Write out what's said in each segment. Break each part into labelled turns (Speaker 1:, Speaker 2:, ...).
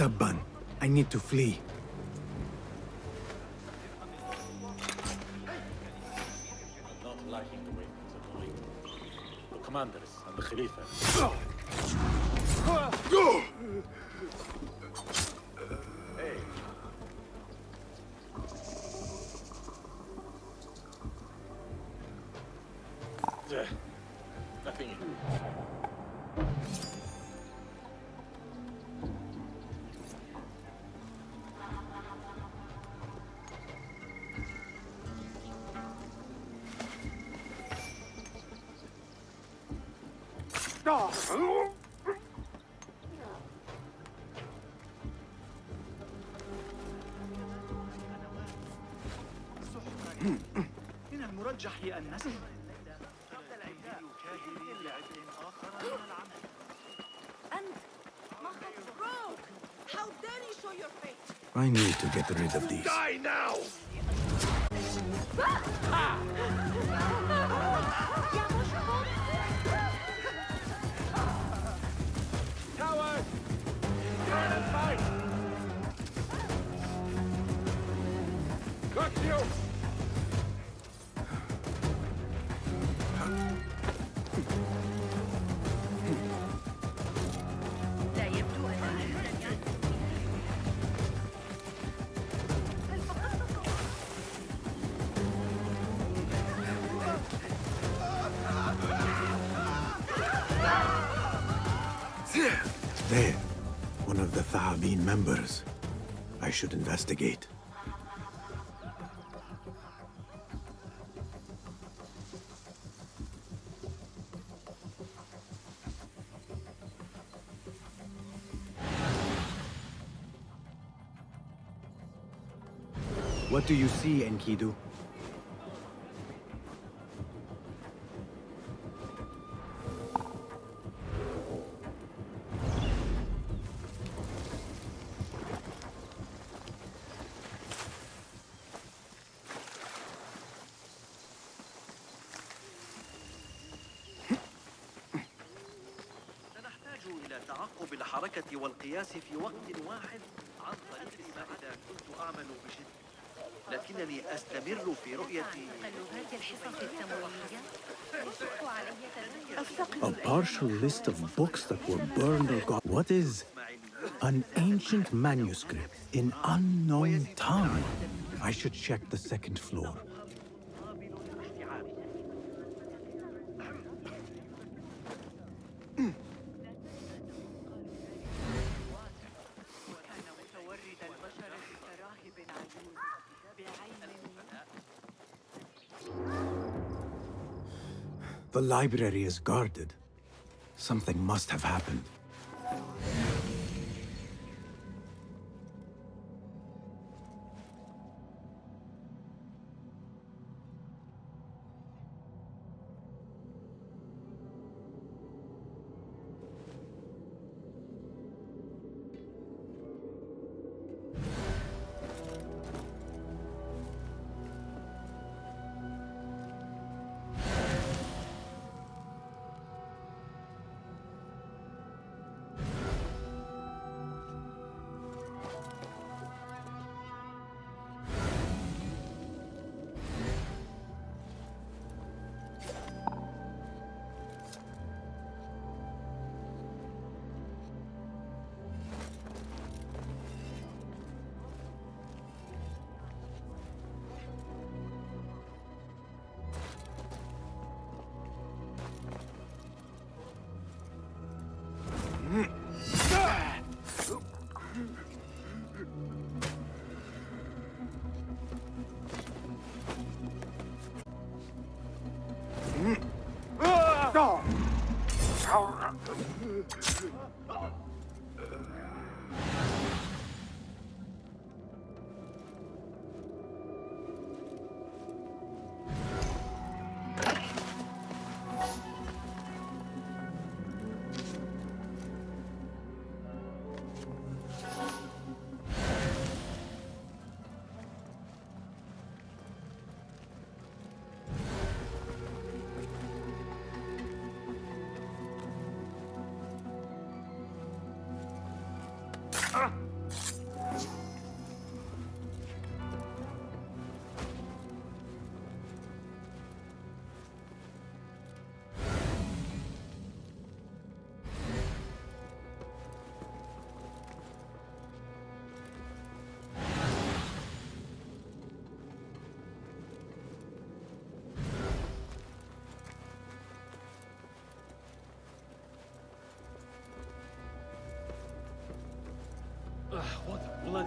Speaker 1: Tabban, I need to flee.
Speaker 2: Not liking the way things are going. The commanders and the Khalifa. Hey. Nothing.
Speaker 3: من المرجح أن نسمع الليلة قبل العداء يكاهل لعبء آخر من العمل.
Speaker 4: أنت ما خطفك؟ How dare you show your face?
Speaker 1: I need to get rid of these.
Speaker 2: Die now! Coward! Turn and fight! Got you!
Speaker 4: لا يبدو أنه لن ينقذ. هل فقدت
Speaker 1: There, one of the Thaabin members. I should investigate. What do you see, Enkidu?
Speaker 3: سنحتاج إلى تعقب الحركة والقياس في وقت واحد عن طريق ما إذا كنت أعمل بجد، لكنني أستمر في رؤية
Speaker 4: تقلبات الحصص التمويلية؟ يشق علي
Speaker 1: A partial list of books that were burned or gone. What is an ancient manuscript in unknown tongue? I should check the second floor. The library is guarded. Something must have happened.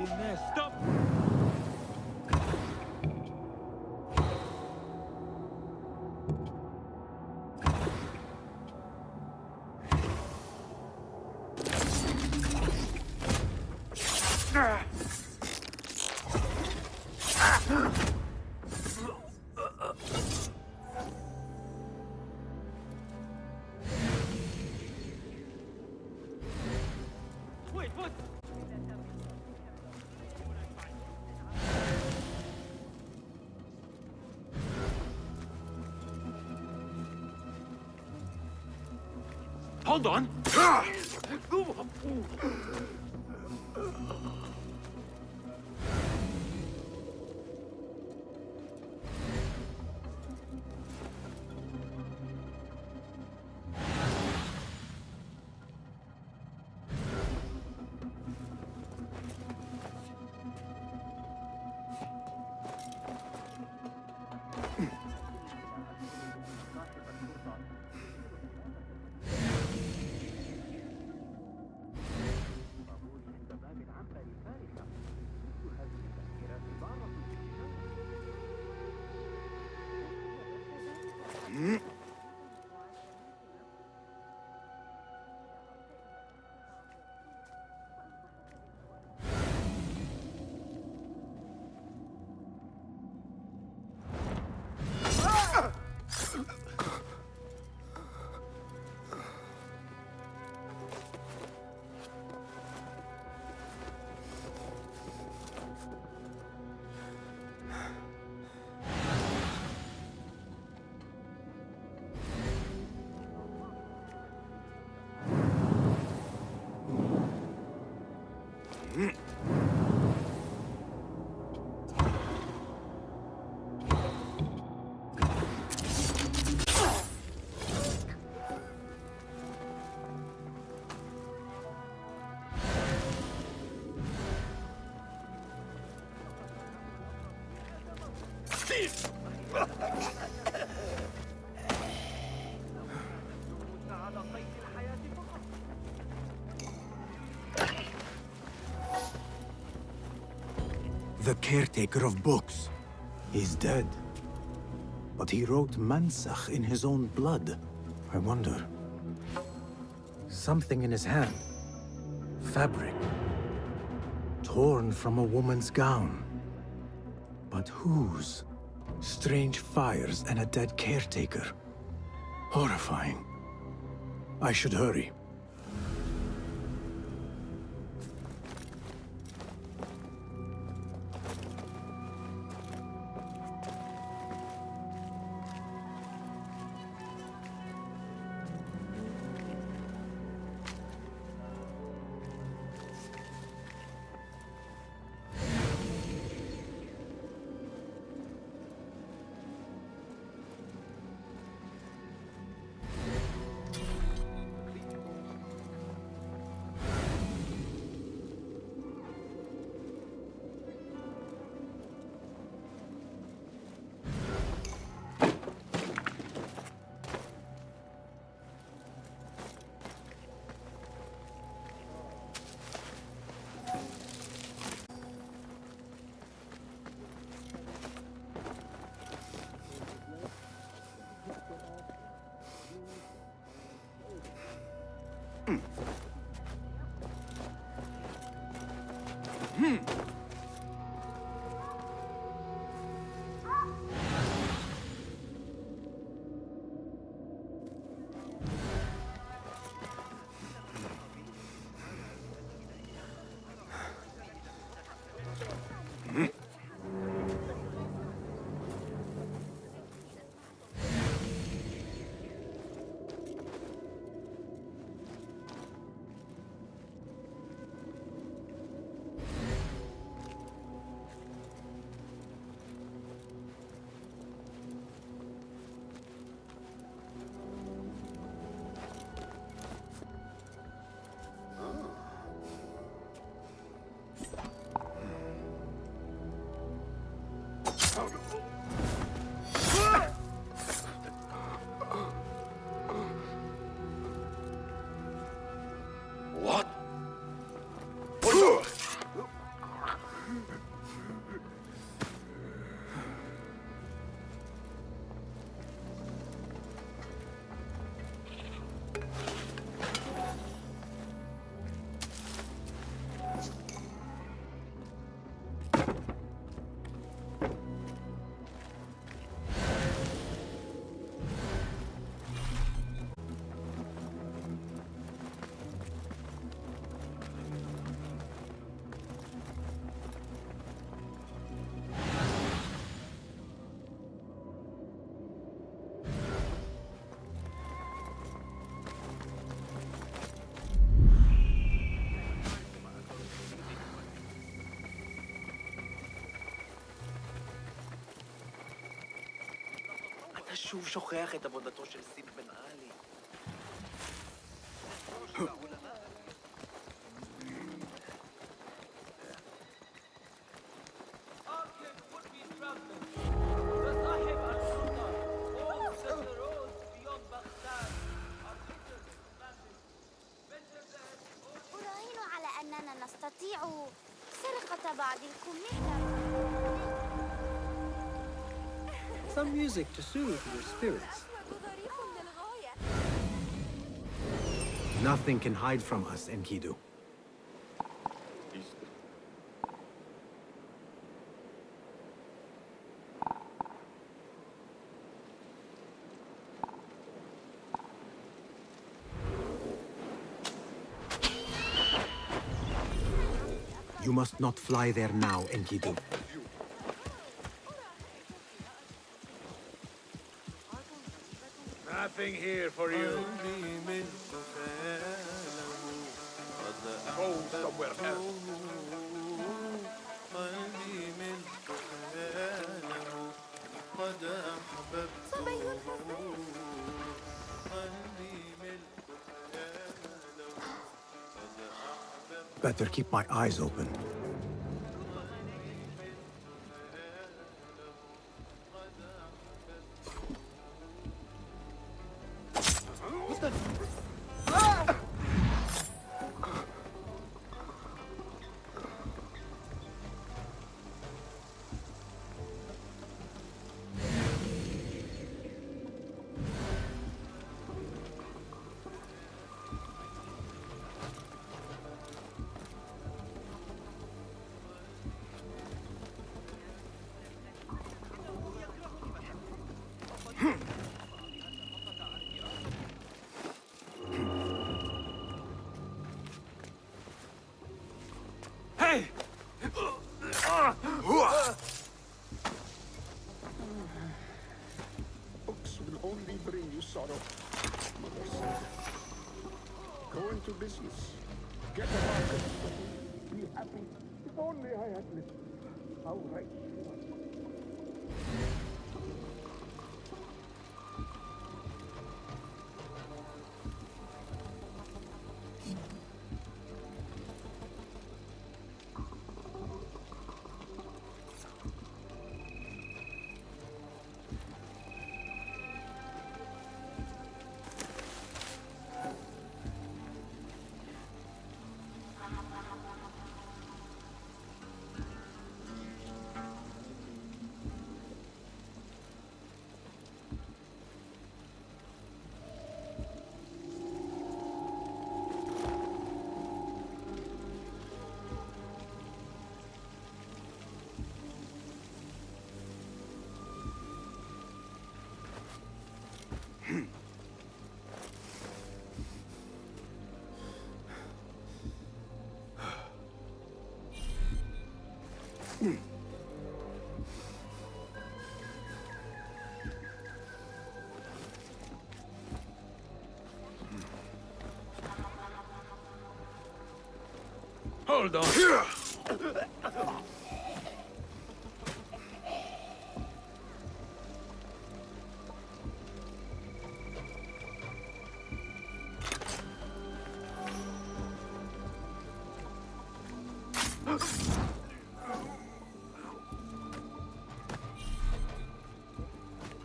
Speaker 2: للناس. Stop! Wait, what? Hold on.
Speaker 1: The caretaker of books. He's dead. But he wrote Mansach in his own blood. I wonder. Something in his hand. Fabric. Torn from a woman's gown. But whose? Strange fires and a dead caretaker. Horrifying. I should hurry.
Speaker 3: אתה שוב שוכח את עבודתו של סיב בן עלי.
Speaker 5: أراهن على أننا نستطيع سرقة بعض الكمثرى.
Speaker 6: Some music to soothe your spirits.
Speaker 4: ظريف للغاية.
Speaker 1: Nothing can hide from us, Enkidu. You must not fly there now, Enkidu.
Speaker 2: Nothing here for you. Go somewhere else.
Speaker 4: صبي حزين.
Speaker 1: Better keep my eyes open.
Speaker 2: Hey!
Speaker 7: Books will only bring you sorrow, Mother said. Go into business. Get a market. Be happy. If only I had lived. How right you are.
Speaker 2: Hold on.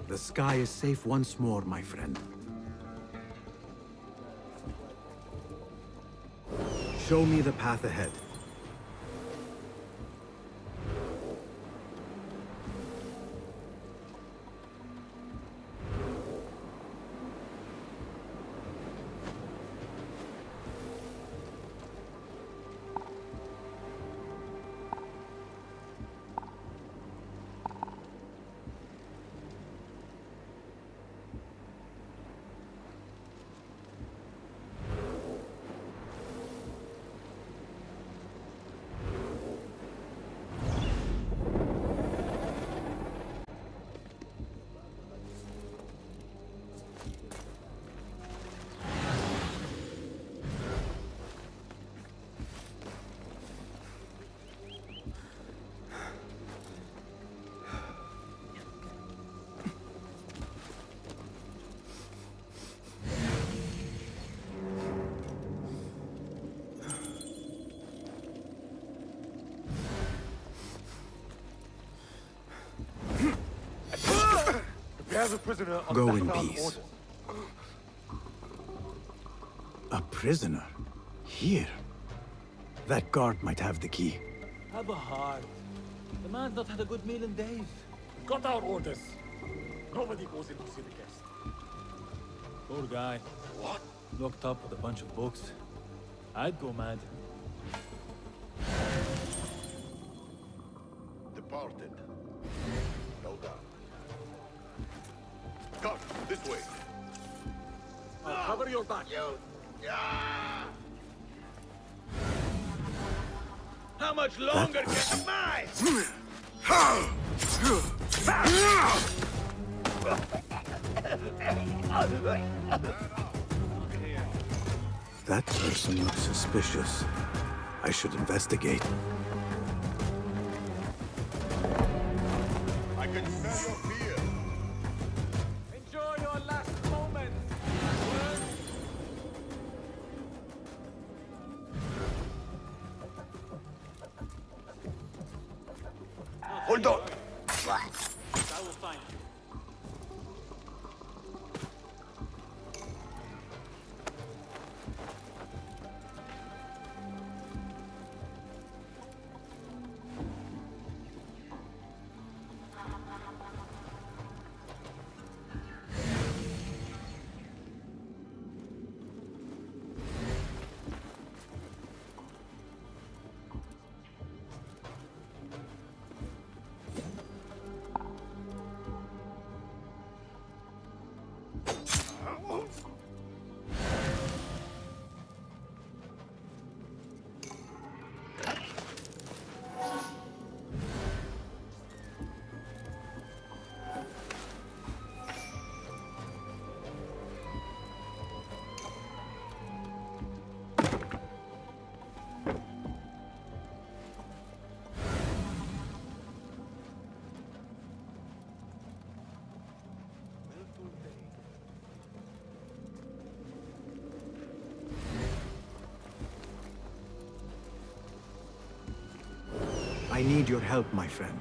Speaker 1: The sky is safe once more, my friend. Show me the path ahead.
Speaker 8: have a prisoner on
Speaker 1: Go in
Speaker 8: background
Speaker 1: peace.
Speaker 8: orders.
Speaker 1: A prisoner? Here? That guard might have the key.
Speaker 2: Have a heart. The man's not had a good meal in days.
Speaker 8: Got our orders. Nobody goes in to see the guest.
Speaker 2: Poor guy.
Speaker 8: What?
Speaker 2: Locked up with a bunch of books. I'd go mad.
Speaker 9: Departed. No doubt. Come, this way.
Speaker 3: Cover your back.
Speaker 9: How much longer can mine?
Speaker 1: That person looks suspicious. I should investigate.
Speaker 9: I can smell your fear.
Speaker 2: Enjoy your last moment.
Speaker 9: Hold on.
Speaker 2: I will find you.
Speaker 1: I need your help, my friend.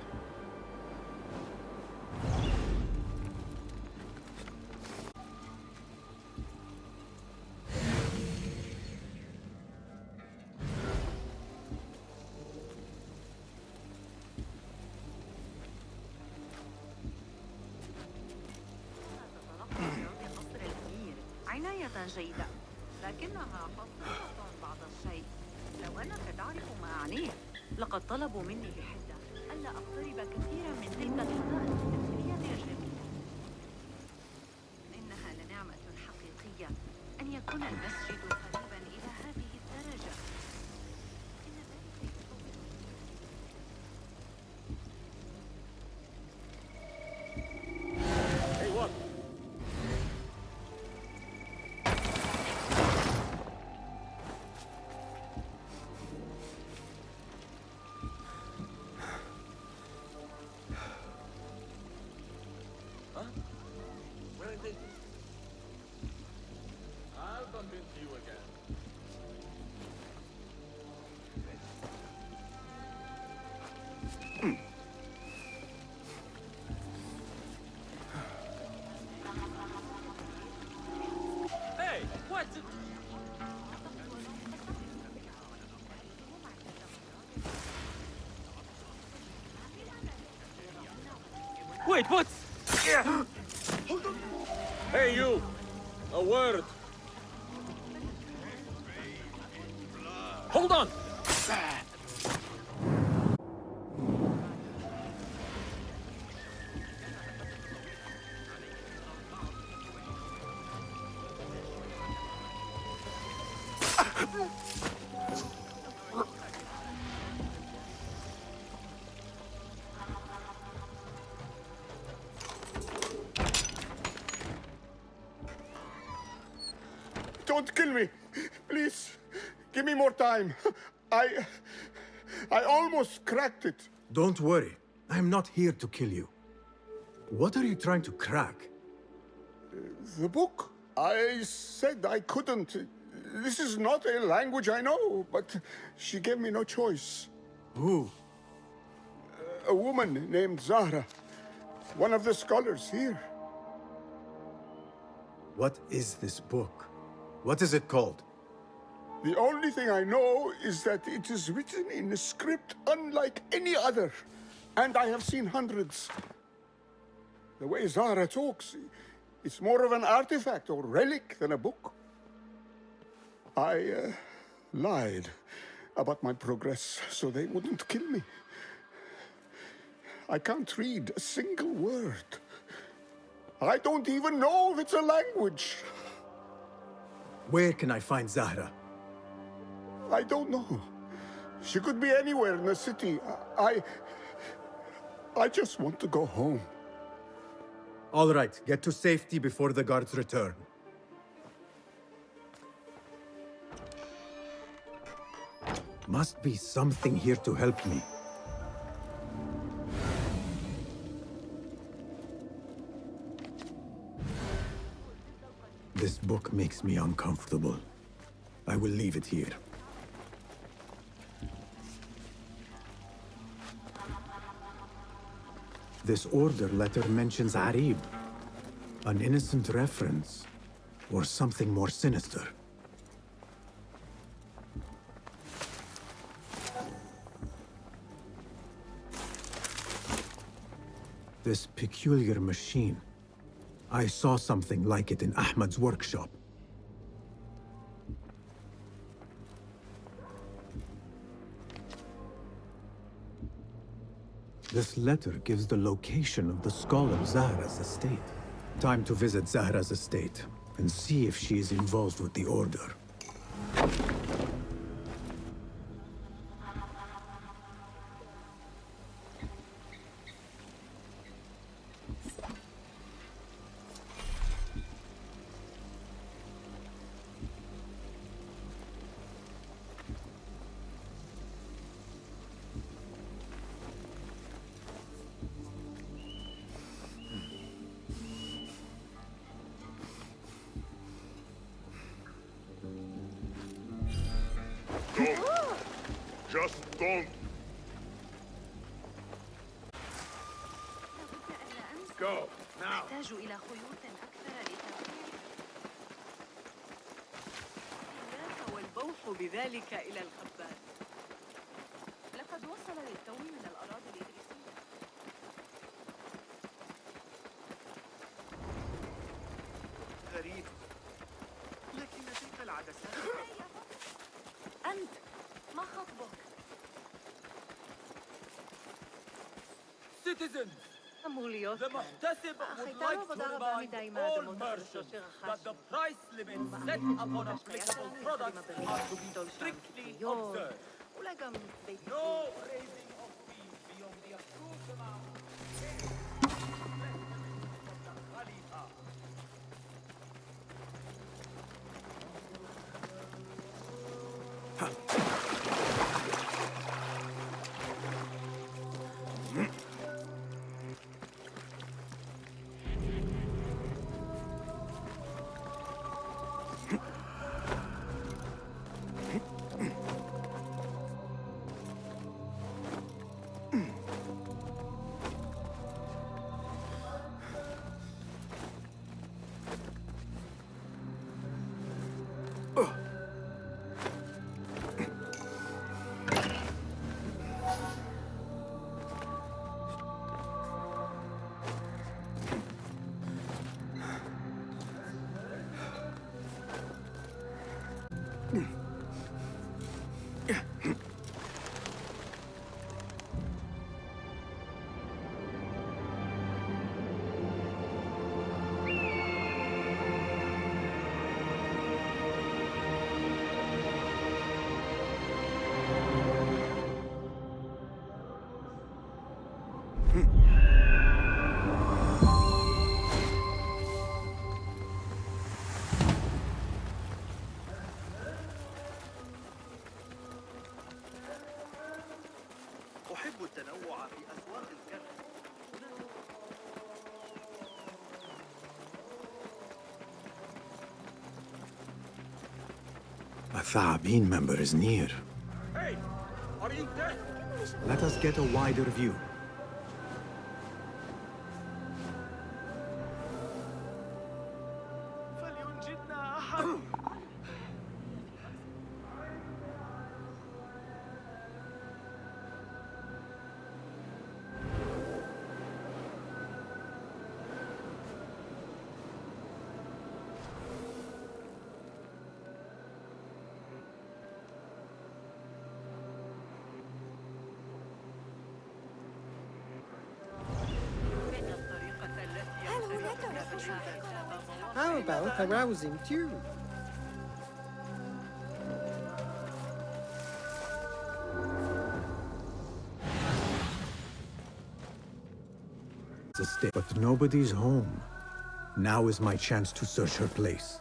Speaker 4: قصر الأمير عناية جيدة، لكنها قصيرة بعض الشيء. لو أنك تعرف ما أعنيه، لقد طلبوا مني بحدة ألا أقترب كثيرا من تلك الحدائق الفكرية الجميلة. إنها لنعمة حقيقية أن يكون المسجد قريبا إلى هذه الدرجة. إن ذلك
Speaker 2: Hey, what?
Speaker 3: Where are they?
Speaker 2: I'll bump into you again. Hey, what? Wait, what? Hey, you! A word! Hold on!
Speaker 7: Don't kill me. Please, give me more time. I almost cracked it.
Speaker 1: Don't worry. I'm not here to kill you. What are you trying to crack?
Speaker 7: The book. I said I couldn't. This is not a language I know, but she gave me no choice.
Speaker 1: Who?
Speaker 7: A woman named Zahra. One of the scholars here.
Speaker 1: What is this book? What is it called?
Speaker 7: The only thing I know is that it is written in a script unlike any other. And I have seen hundreds. The way Zahra talks, it's more of an artifact or relic than a book. I lied about my progress so they wouldn't kill me. I can't read a single word. I don't even know if it's a language.
Speaker 1: Where can I find Zahra?
Speaker 7: I don't know. She could be anywhere in the city. I just want to go home.
Speaker 1: All right, get to safety before the guards return. Must be something here to help me. This book makes me uncomfortable. I will leave it here. This order letter mentions Arib. An innocent reference, or something more sinister. This peculiar machine. I saw something like it in Ahmad's workshop. This letter gives the location of the scholar Zahra's estate. Time to visit Zahra's estate and see if she is involved with the order.
Speaker 9: Don't. Just don't. Go, now.
Speaker 4: أحتاج إلى خيوط أكثر لتغيير. إياك والبوح بذلك إلى الخباز. لقد وصل للتو من الأراضي الإدريسية.
Speaker 3: غريب. لكن تلك العدسات.
Speaker 4: أنت ما خطبك؟
Speaker 8: Citizens,
Speaker 4: موليوس
Speaker 8: the محتسب would like to remind all merchants that the price limits set upon applicable products are to be strictly observed. No raising of fees beyond the approved amount.
Speaker 3: أحب التنوع في أسواق الكرم.
Speaker 1: A Thaabin member is near.
Speaker 8: Hey, are you dead?
Speaker 1: Let us get a wider view.
Speaker 6: How about arousing too?
Speaker 1: But nobody's home. Now is my chance to search her place.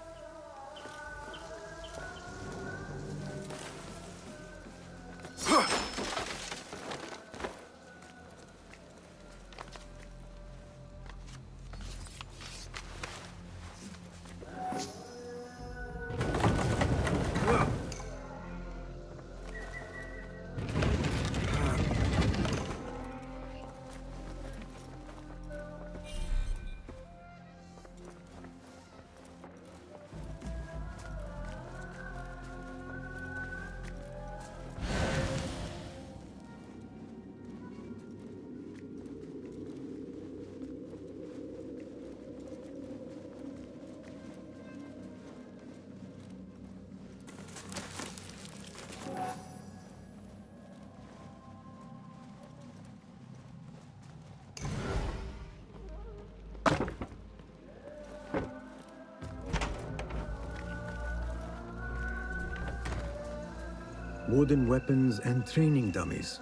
Speaker 1: Wooden weapons and training dummies.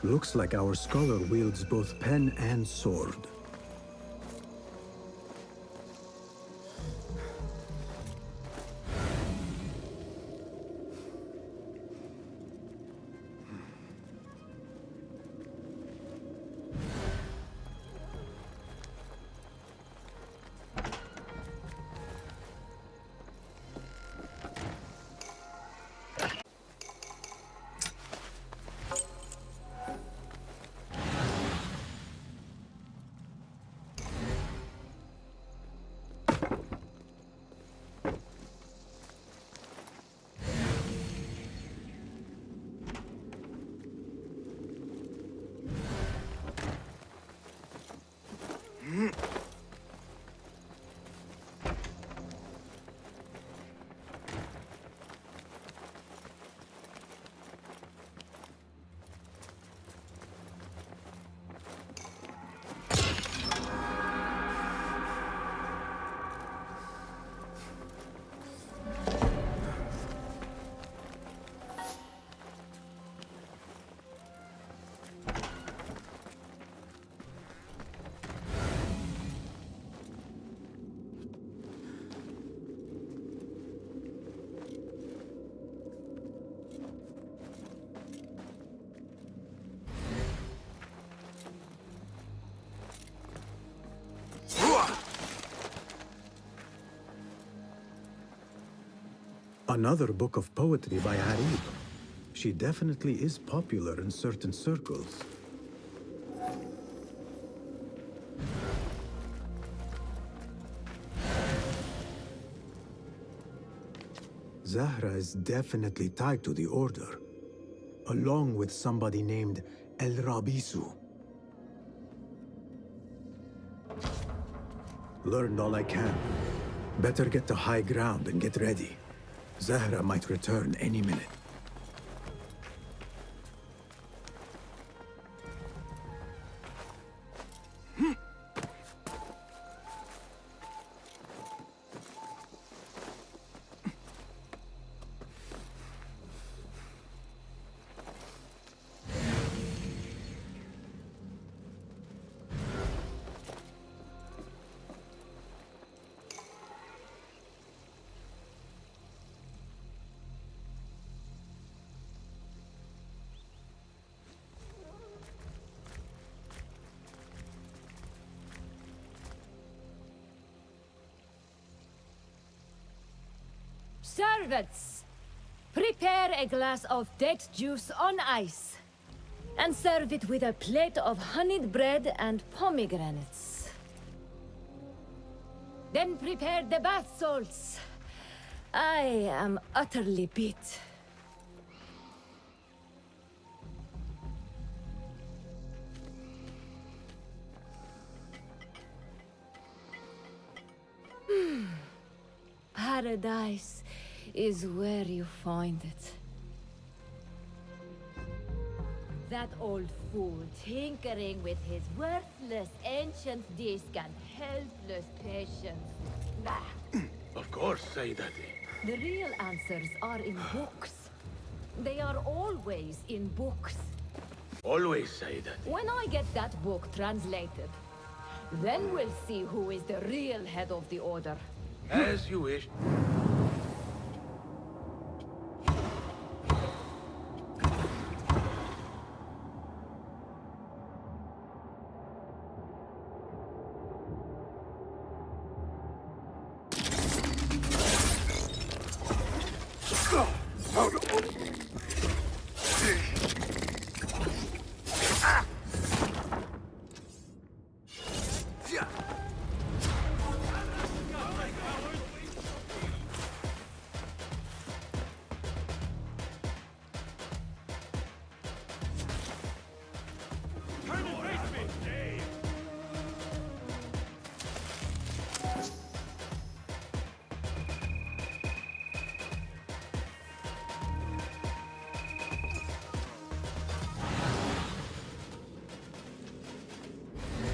Speaker 1: Looks like our scholar wields both pen and sword. Another book of poetry by Harib. She definitely is popular in certain circles. Zahra is definitely tied to the Order, along with somebody named El Rabisu. Learned all I can. Better get to high ground and get ready. Zahra might return any minute.
Speaker 10: Servants, prepare a glass of date juice on ice, and serve it with a plate of honeyed bread and pomegranates. Then prepare the bath salts. I am utterly beat. Paradise is where you find it. That old fool tinkering with his worthless ancient disc and helpless patience.
Speaker 2: Of course, Sayyidati.
Speaker 10: The real answers are in books. They are always in books.
Speaker 2: Always, Sayyidati.
Speaker 10: When I get that book translated, then we'll see who is the real head of the Order.
Speaker 2: As you wish.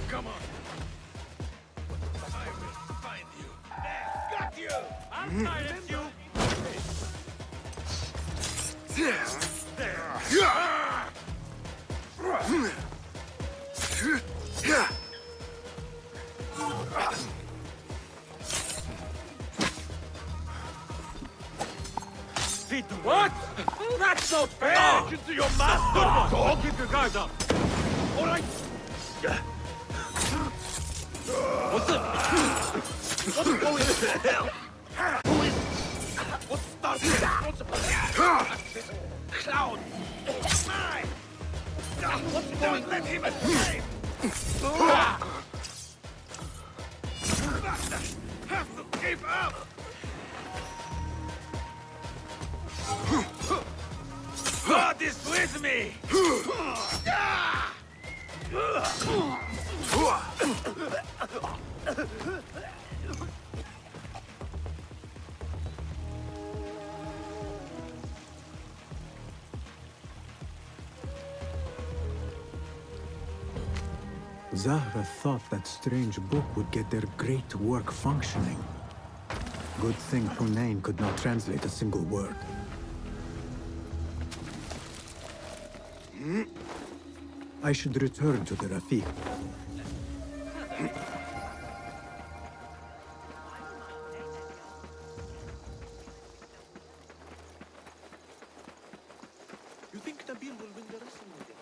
Speaker 9: Come on. I will find you. There, got you! I'm tired you!
Speaker 2: What? That's not fair! Attention to your master! Dog! Keep your guard up! All right! What's going on? Who is... What's starting? Clown! Mine! What's going on? Let him escape! Have to keep up! God is with me!
Speaker 1: Zahra thought that strange book would get their great work functioning. Good thing Hunain could not translate a single word. I should return to the Rafiq.
Speaker 3: You think Nabil will win the wrestling again?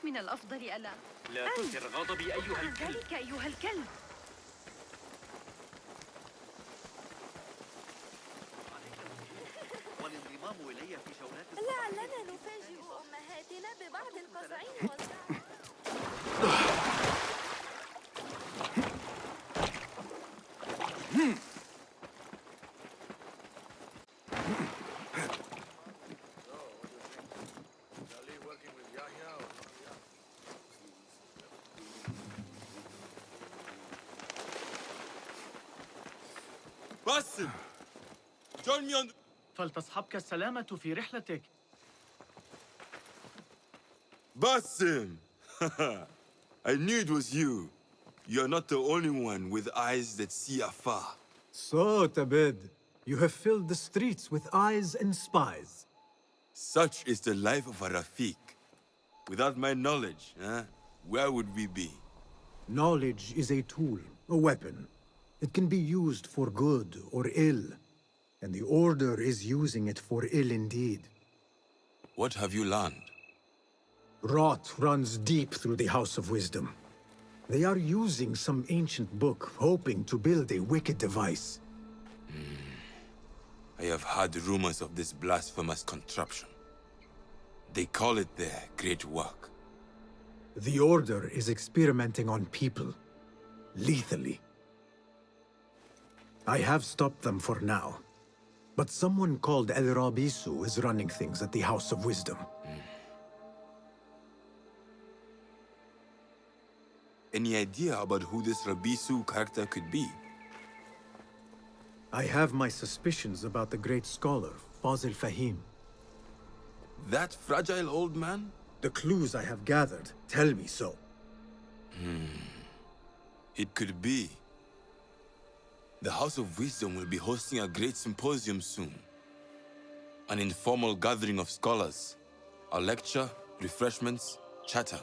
Speaker 4: من الأفضل ألا
Speaker 3: لا تثر غضبي أيها الكلب.
Speaker 4: ذلك أيها الكلب.
Speaker 3: والانضمام إلي في جولات
Speaker 5: لعلنا نفاجئ أمهاتنا ببعض القزعين والزعم.
Speaker 11: Basim! Join me on...
Speaker 3: فلتصحبك السلامة في رحلتك.
Speaker 11: Basim! I knew it was you. You're not the only one with eyes that see afar.
Speaker 1: So, Tabid, you have filled the streets with eyes and spies.
Speaker 11: Such is the life of a Rafiq. Without my knowledge, where would we be?
Speaker 1: Knowledge is a tool, a weapon. It can be used for good or ill, and the Order is using it for ill indeed.
Speaker 11: What have you learned?
Speaker 1: Rot runs deep through the House of Wisdom. They are using some ancient book, hoping to build a wicked device.
Speaker 11: I have heard rumors of this blasphemous contraption. They call it their great work.
Speaker 1: The Order is experimenting on people, lethally. I have stopped them for now, but someone called El Rabisu is running things at the House of Wisdom.
Speaker 11: Any idea about who this Rabisu character could be?
Speaker 1: I have my suspicions about the great scholar, Fazil Fahim.
Speaker 11: That fragile old man?
Speaker 1: The clues I have gathered tell me so.
Speaker 11: It could be. The House of Wisdom will be hosting a great symposium soon. An informal gathering of scholars. A lecture, refreshments, chatter.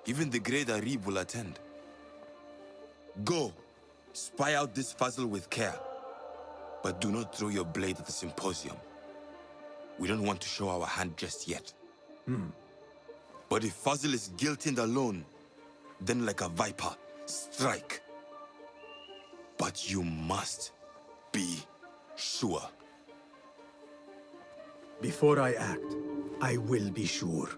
Speaker 11: Even the great Arib will attend. Go, spy out this Fazl with care. But do not throw your blade at the symposium. We don't want to show our hand just yet. But if Fazl is guilty and alone, then like a viper, strike. But you must be sure.
Speaker 1: Before I act, I will be sure.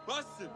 Speaker 11: Basim!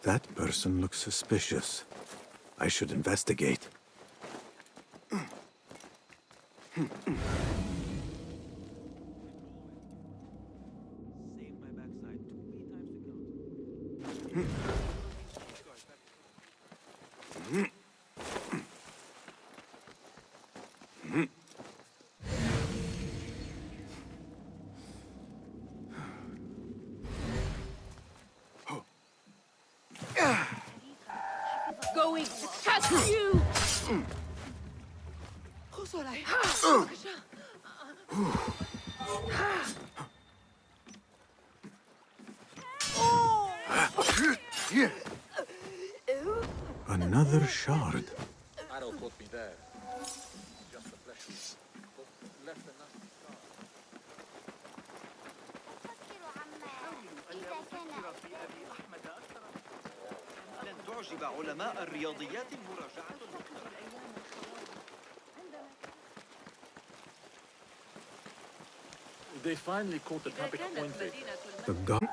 Speaker 1: That person looks suspicious. I should investigate.
Speaker 10: Going to catch you!
Speaker 1: Another shard.
Speaker 2: Arrow caught me there. Just a flesh. Left a nasty scar.
Speaker 3: لن تعجب علماء الرياضيات المراجعة المختلفة.
Speaker 2: They finally caught the topic point.
Speaker 1: The gun.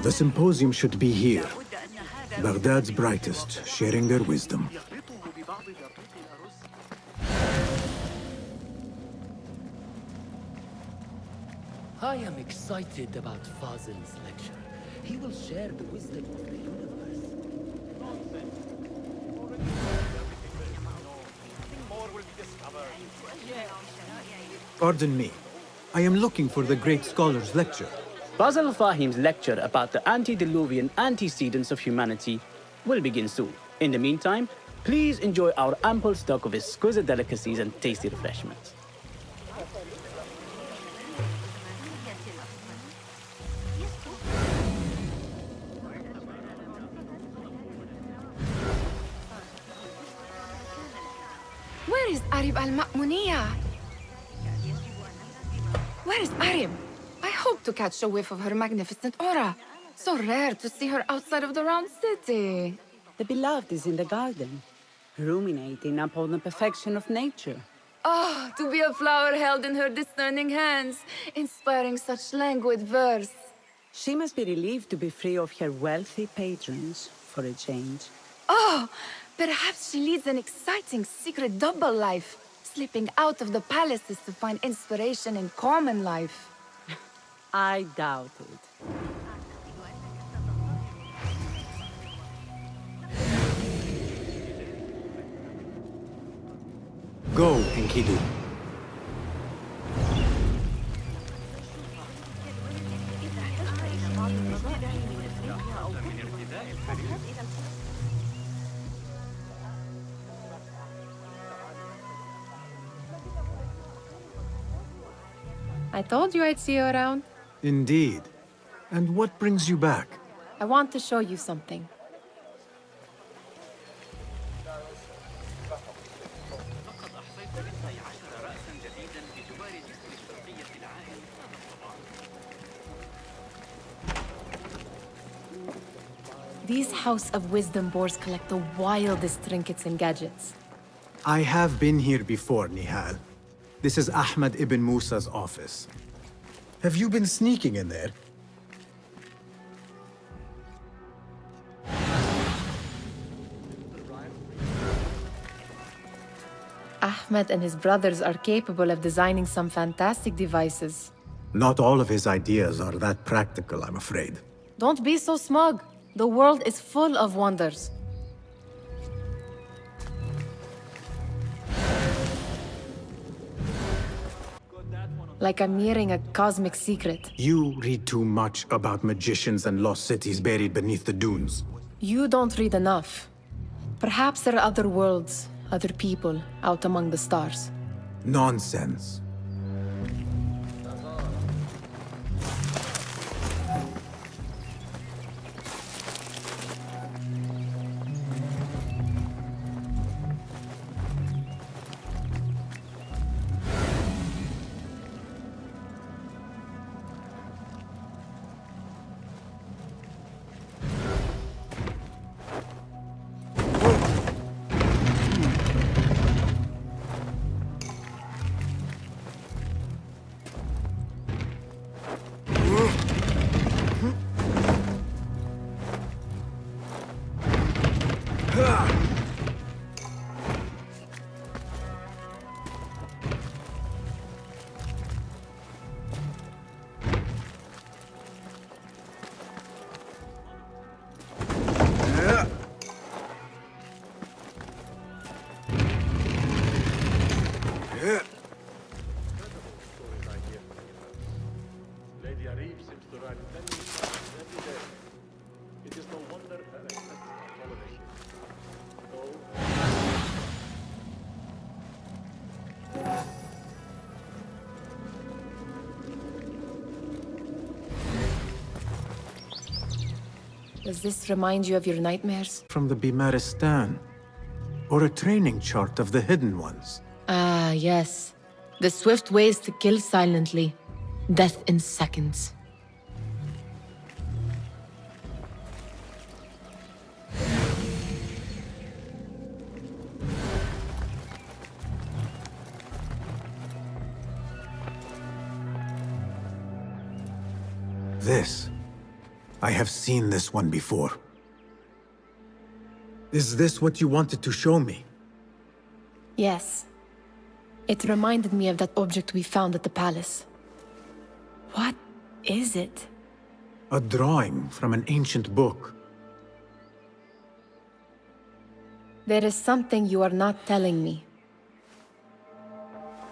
Speaker 1: The symposium should be here. Baghdad's brightest, sharing their wisdom.
Speaker 12: I am excited about Fazl's lecture. He will share the wisdom of the universe.
Speaker 1: Pardon me. I am looking for the great scholar's lecture.
Speaker 13: Fazl Fahim's lecture about the antediluvian antecedents of humanity will begin soon. In the meantime, please enjoy our ample stock of exquisite delicacies and tasty refreshments.
Speaker 14: Where is Arib al-Ma'muniya? Where is Arib? I hope to catch a whiff of her magnificent aura. So rare to see her outside of the round city.
Speaker 15: The beloved is in the garden, ruminating upon the perfection of nature.
Speaker 14: Oh, to be a flower held in her discerning hands, inspiring such languid verse.
Speaker 15: She must be relieved to be free of her wealthy patrons, for a change.
Speaker 14: Oh, perhaps she leads an exciting secret double life, slipping out of the palaces to find inspiration in common life.
Speaker 15: I doubt it.
Speaker 1: Go, Enkidu.
Speaker 16: I told you I'd see you around.
Speaker 1: Indeed. And what brings you back?
Speaker 16: I want to show you something. These House of Wisdom boars collect the wildest trinkets and gadgets.
Speaker 1: I have been here before, Nihal. This is Ahmed ibn Musa's office. Have you been sneaking in there?
Speaker 16: Ahmed and his brothers are capable of designing some fantastic devices.
Speaker 1: Not all of his ideas are that practical, I'm afraid.
Speaker 16: Don't be so smug. The world is full of wonders. Like I'm nearing a cosmic secret.
Speaker 1: You read too much about magicians and lost cities buried beneath the dunes.
Speaker 16: You don't read enough. Perhaps there are other worlds, other people, out among the stars.
Speaker 1: Nonsense.
Speaker 16: Does this remind you of your nightmares?
Speaker 1: From the Bimaristan. Or a training chart of the Hidden Ones.
Speaker 16: Ah, yes. The swift ways to kill silently. Death in seconds.
Speaker 1: This. I have seen this one before. Is this what you wanted to show me?
Speaker 16: Yes. It reminded me of that object we found at the palace. What is it?
Speaker 1: A drawing from an ancient book.
Speaker 16: There is something you are not telling me.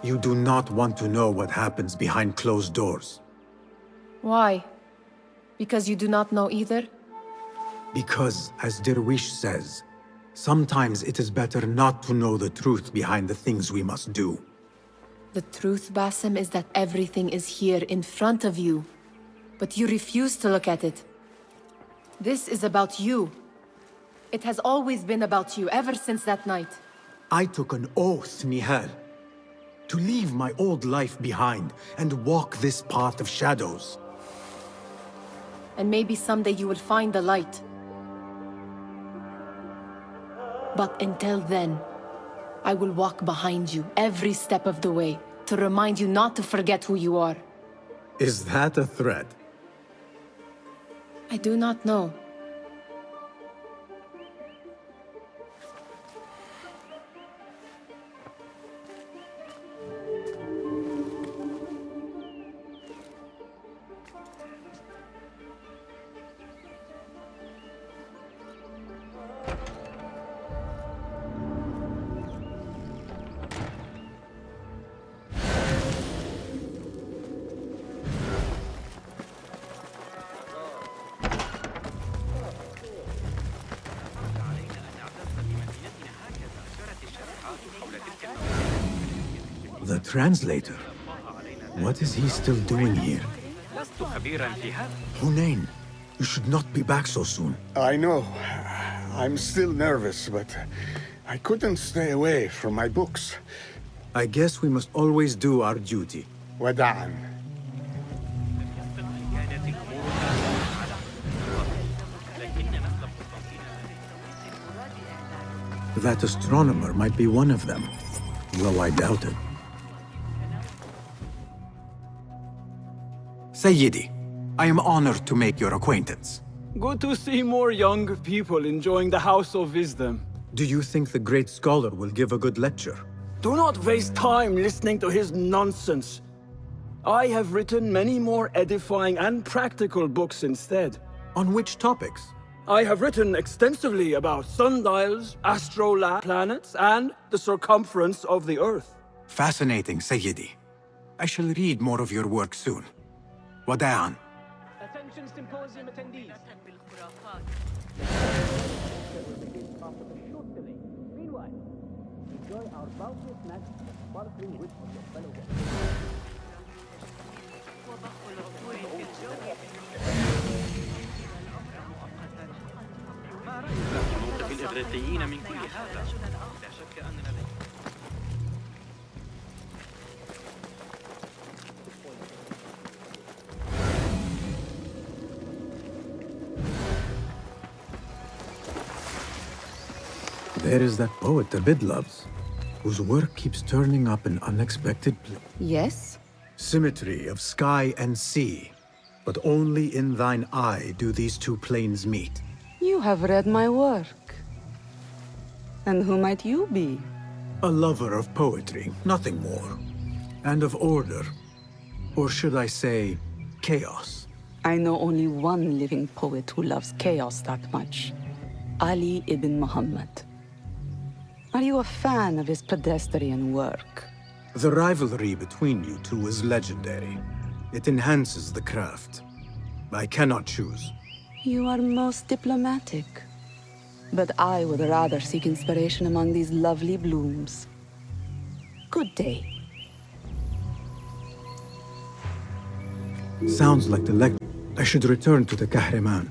Speaker 1: You do not want to know what happens behind closed doors.
Speaker 16: Why? Because you do not know either?
Speaker 1: Because, as Derwish says, sometimes it is better not to know the truth behind the things we must do.
Speaker 16: The truth, Basim, is that everything is here in front of you. But you refuse to look at it. This is about you. It has always been about you, ever since that night.
Speaker 1: I took an oath, Nihal, to leave my old life behind and walk this path of shadows.
Speaker 16: And maybe someday you will find the light. But until then, I will walk behind you every step of the way to remind you not to forget who you are.
Speaker 1: Is that a threat?
Speaker 16: I do not know.
Speaker 1: The translator? What is he still doing here? Hunain, you should not be back so soon.
Speaker 7: I know. I'm still nervous, but I couldn't stay away from my books.
Speaker 1: I guess we must always do our duty.
Speaker 7: وداعاً.
Speaker 1: That astronomer might be one of them, though I doubt it. Sayyidi, I am honored to make your acquaintance.
Speaker 13: Good to see more young people enjoying the House of Wisdom.
Speaker 1: Do you think the great scholar will give a good lecture?
Speaker 13: Do not waste time listening to his nonsense. I have written many more edifying and practical books instead.
Speaker 1: On which topics?
Speaker 13: I have written extensively about sundials, astrolab planets, and the circumference of the Earth.
Speaker 1: Fascinating, Sayyidi. I shall read more of your work soon. Wada'an.
Speaker 13: Attention symposium attendees. Meanwhile, enjoy our bounteous snacks and sparkling wit of your fellow
Speaker 3: موقف الإغريقيين من كل هذا؟ لا شك أننا
Speaker 1: There is that poet Abid loves, whose work keeps turning up in unexpected places.
Speaker 15: Yes?
Speaker 1: Symmetry of sky and sea, but only in thine eye do these two planes meet.
Speaker 15: You have read my work. And who might you be?
Speaker 1: A lover of poetry, nothing more. And of order. Or should I say, chaos.
Speaker 15: I know only one living poet who loves chaos that much. Ali ibn Muhammad. Are you a fan of his pedestrian work?
Speaker 1: The rivalry between you two is legendary. It enhances the craft. I cannot choose.
Speaker 15: You are most diplomatic. But I would rather seek inspiration among these lovely blooms. Good day.
Speaker 1: Sounds like the I should return to the Kahraman.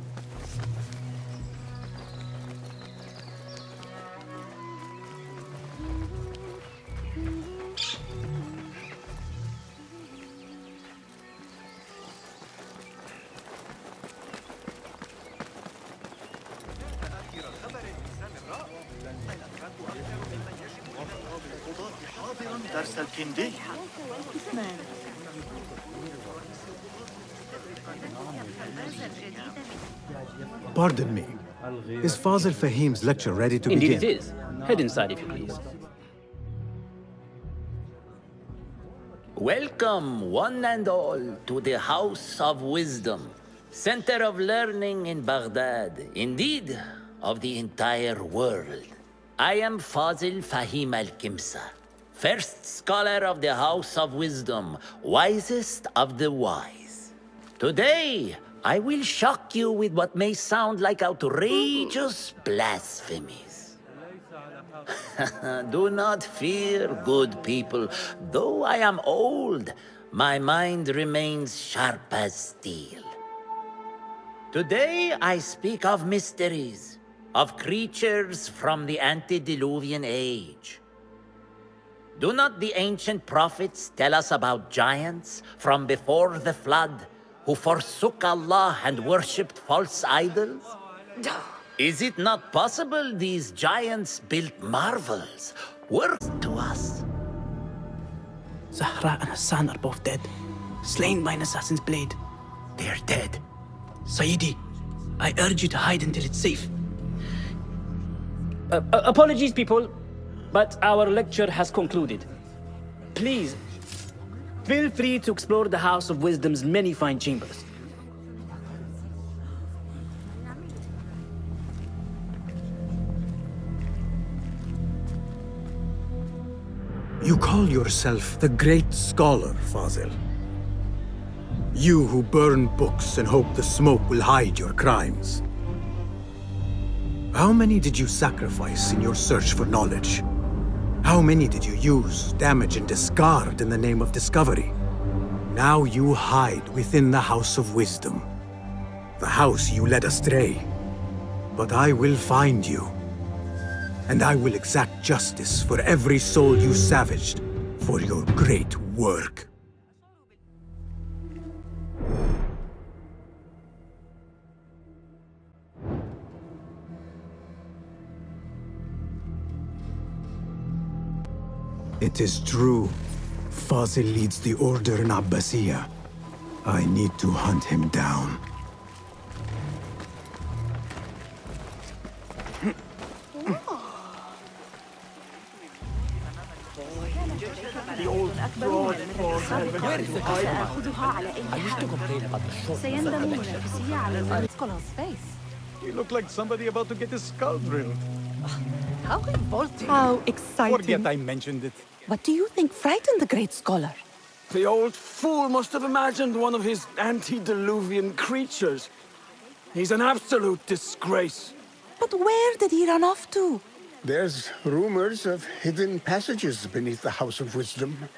Speaker 3: درس الكندي.
Speaker 1: Pardon me. Is Fazil Fahim's lecture ready to begin?
Speaker 13: Indeed it is. Head inside if you please.
Speaker 17: Welcome, one and all, to the House of Wisdom, center of learning in Baghdad, indeed, of the entire world. I am Fazil Fahim al-Kimsa, first scholar of the House of Wisdom, wisest of the wise. Today, I will shock you with what may sound like outrageous blasphemies. Do not fear, good people. Though I am old, my mind remains sharp as steel. Today, I speak of mysteries, of creatures from the antediluvian age, Do not the ancient prophets tell us about giants from before the flood who forsook Allah and worshipped false idols? Is it not possible these giants built marvels, works to us?
Speaker 13: Zahra and Hassan are both dead, slain by an assassin's blade. They're dead. Saidi, I urge you to hide until it's safe. Apologies, people, but our lecture has concluded. Please, feel free to explore the House of Wisdom's many fine chambers.
Speaker 1: You call yourself the Great Scholar, Fazil. You who burn books and hope the smoke will hide your crimes. How many did you sacrifice in your search for knowledge? How many did you use, damage, and discard in the name of discovery? Now you hide within the House of Wisdom. The house you led astray. But I will find you. And I will exact justice for every soul you savaged for your great work. It is true. Fazil leads the order in Abbasiyah. I need to hunt him down.
Speaker 12: The old broad Where is the I used to complain about the short
Speaker 18: You look like somebody about to get his skull drilled.
Speaker 8: How revolting.
Speaker 15: How exciting.
Speaker 18: Forget I mentioned it.
Speaker 15: What do you think frightened the great scholar?
Speaker 19: The old fool must have imagined one of his antediluvian creatures. He's an absolute disgrace.
Speaker 15: But where did he run off to?
Speaker 7: There's rumors of hidden passages beneath the House of Wisdom.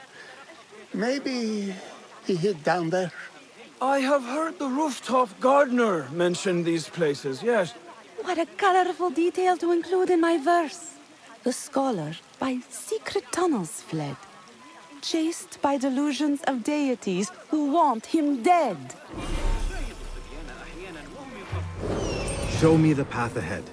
Speaker 7: Maybe he hid down there.
Speaker 19: I have heard the rooftop gardener mention these places, yes.
Speaker 15: What a colorful detail to include in my verse. The scholar by secret tunnels fled, chased by delusions of deities who want him dead.
Speaker 1: Show me the path ahead.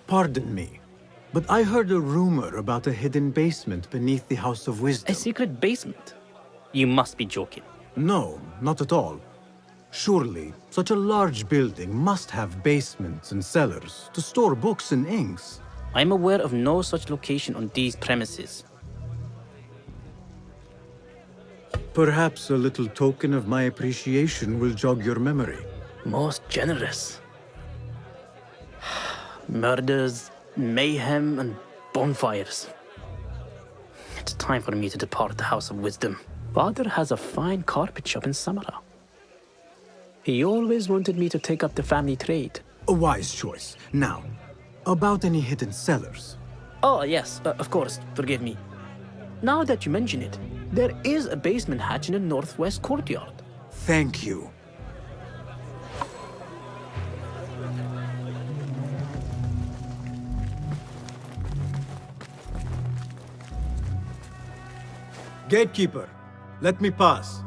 Speaker 1: Pardon me, but I heard a rumor about a hidden basement beneath the House of Wisdom.
Speaker 13: A secret basement? You must be joking.
Speaker 1: No, not at all. Surely, such a large building must have basements and cellars to store books and inks.
Speaker 13: I'm aware of no such location on these premises.
Speaker 1: Perhaps a little token of my appreciation will jog your memory.
Speaker 13: Most generous. Murders, mayhem, and bonfires. It's time for me to depart the House of Wisdom. Father has a fine carpet shop in Samara. He always wanted me to take up the family trade.
Speaker 1: A wise choice. Now, about any hidden cellars?
Speaker 13: Oh, yes, of course, forgive me. Now that you mention it, there is a basement hatch in the northwest courtyard.
Speaker 1: Thank you. Gatekeeper, let me pass.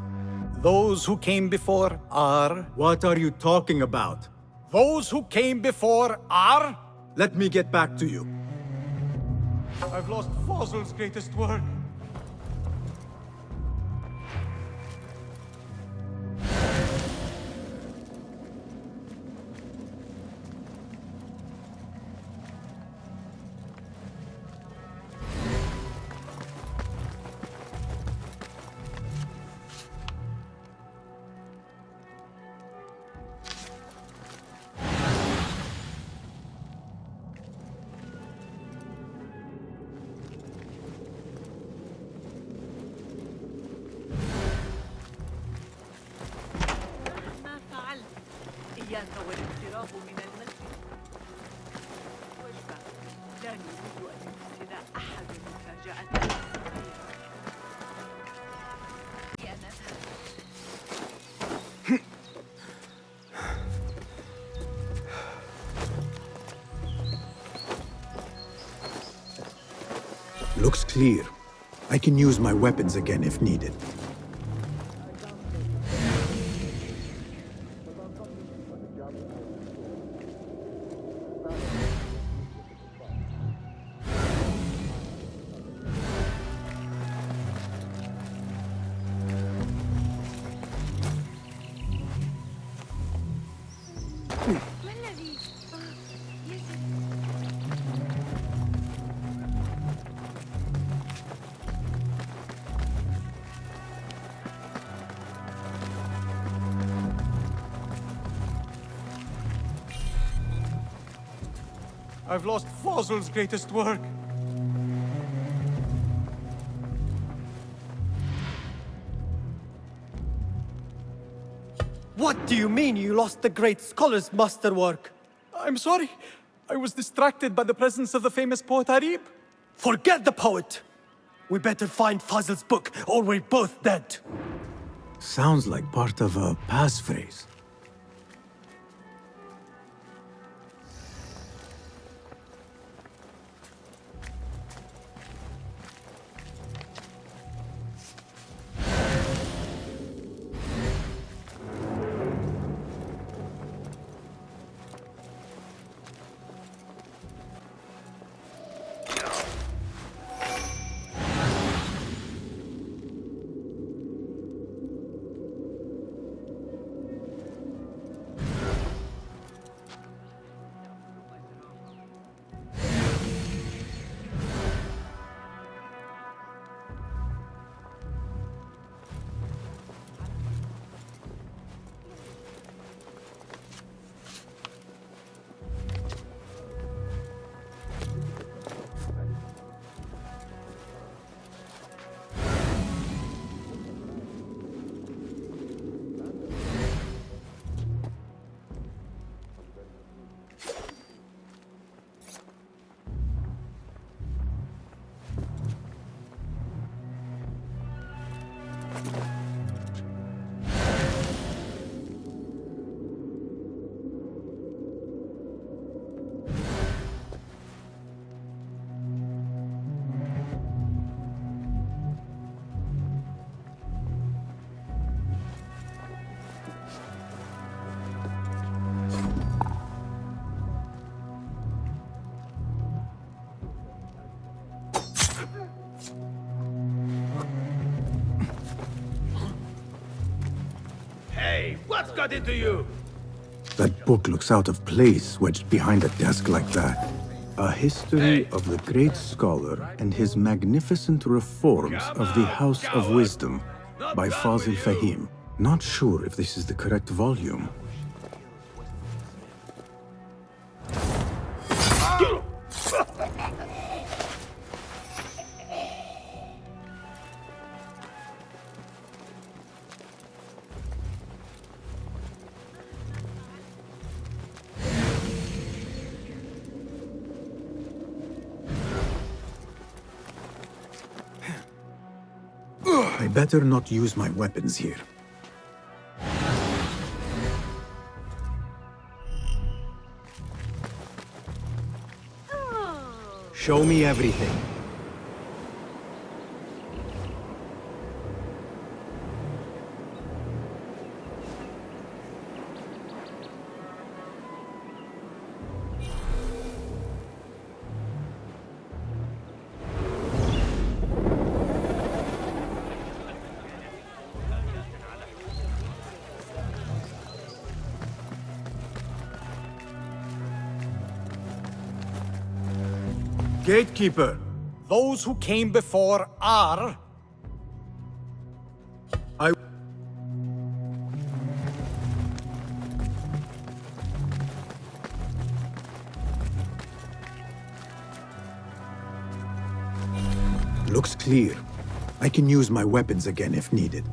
Speaker 18: Those who came before are...
Speaker 1: What are you talking about?
Speaker 18: Those who came before are...
Speaker 1: Let me get back to you.
Speaker 18: I've lost Fazil's greatest work.
Speaker 1: Looks clear. I can use my weapons again if needed.
Speaker 18: I've lost Fossil's greatest work.
Speaker 6: What do you mean you lost the great scholar's masterwork?
Speaker 18: I'm sorry. I was distracted by the presence of the famous poet Arib.
Speaker 6: Forget the poet! We better find Fazil's book, or we're both dead.
Speaker 1: Sounds like part of a passphrase.
Speaker 9: Hey, what's got into you?
Speaker 1: That book looks out of place wedged behind a desk like that. A history of the great scholar and his magnificent reforms of the House of Wisdom by Fazil Fahim. Not sure if this is the correct volume. I better not use my weapons here. Show me everything. Gatekeeper.
Speaker 18: Those who came before are...
Speaker 1: Looks clear. I can use my weapons again if needed.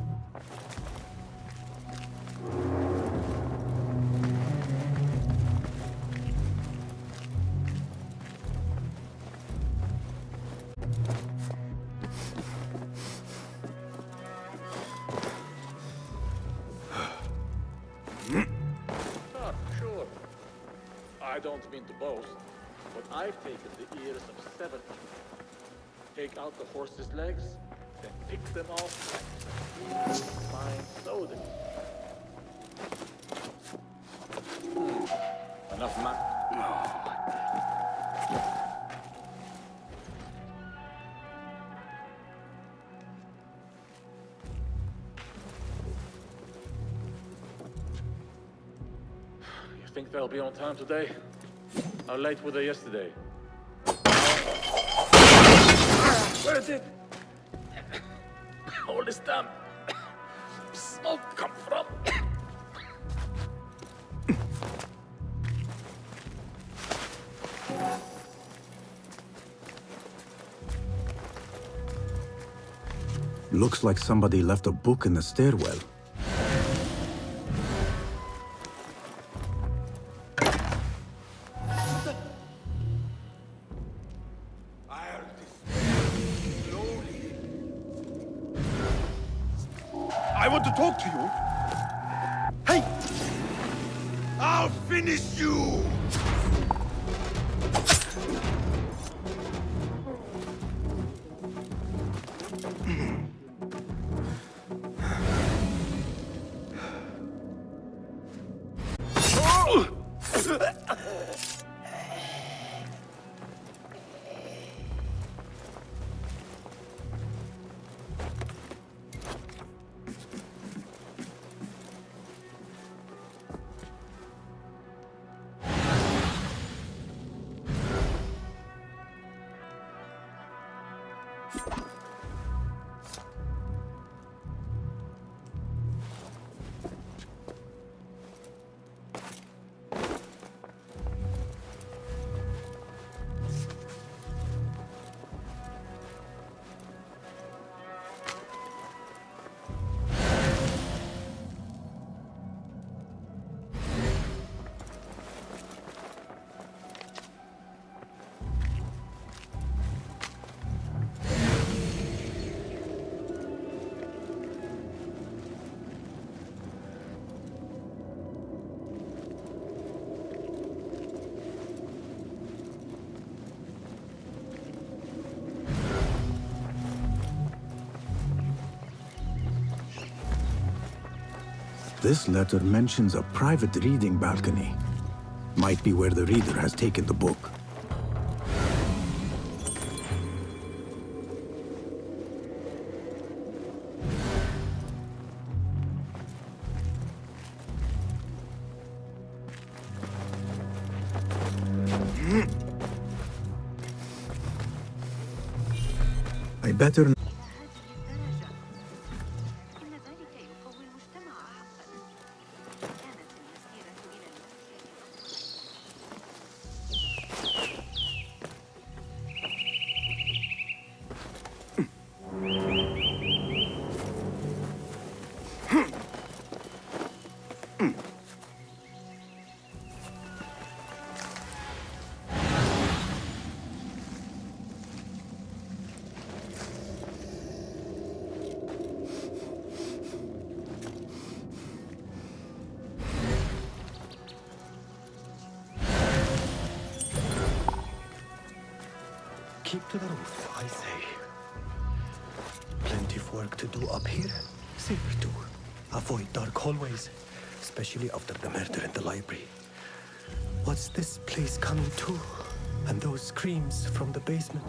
Speaker 18: Sure. I don't mean to boast, but I've taken the ears of 7.
Speaker 2: Take out the horse's legs, then pick them off like fine clothing. Enough You think they'll be on time today? How late were they yesterday? Where did all this damn smoke come from?
Speaker 1: Looks like somebody left a book in the stairwell.
Speaker 9: I want to talk to you. Hey! I'll finish you!
Speaker 1: This letter mentions a private reading balcony. Might be where the reader has taken the book. I better...
Speaker 6: Keep to the roof, I say. Plenty of work to do up here. Safer too. Avoid dark hallways, especially after the murder in the library. What's this place coming to? And those screams from the basement?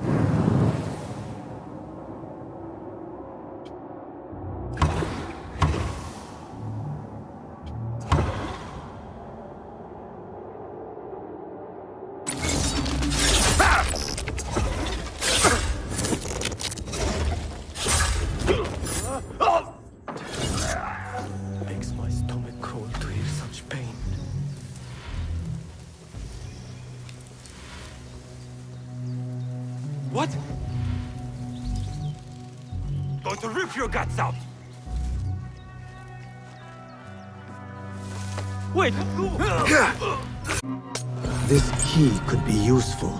Speaker 2: What? Going to rip your guts out! Wait!
Speaker 1: This key could be useful.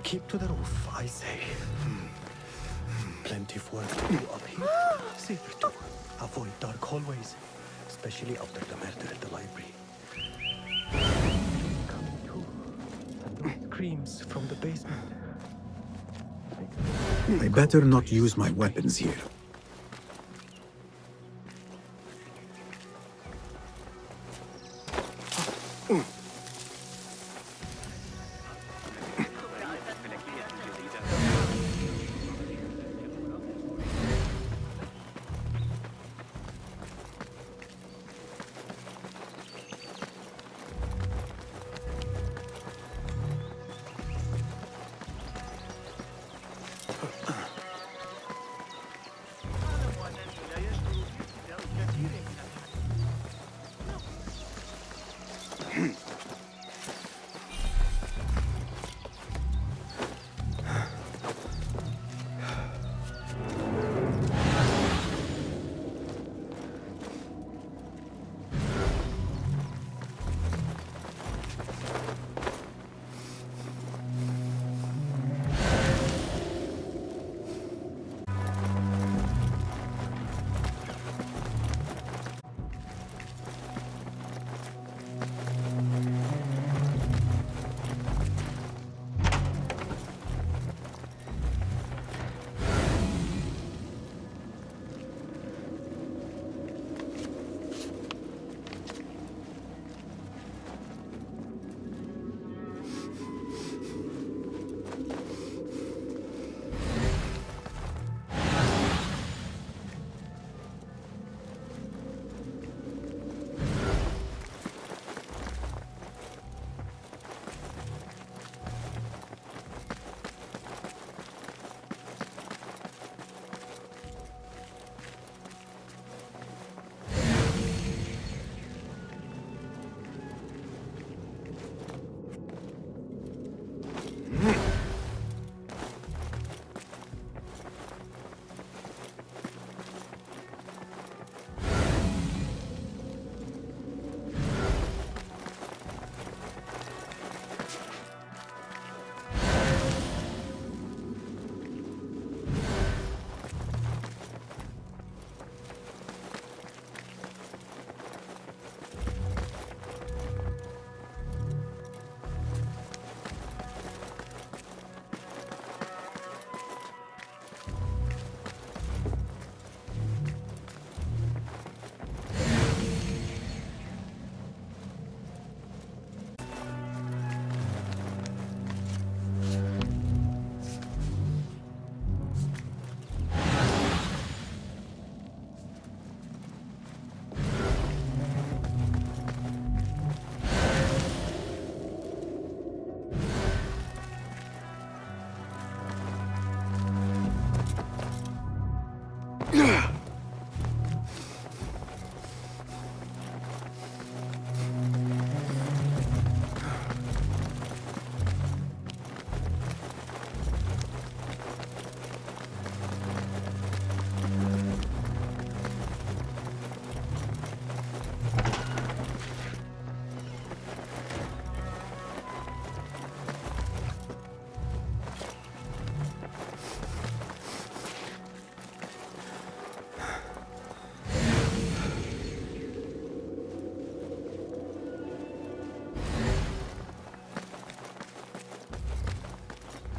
Speaker 6: Keep to the roof, I say. Plenty of work to do up here. Saber too. Avoid dark hallways, especially after the murder in the library. Coming too. And those screams from the basement.
Speaker 1: I better not use my weapons here.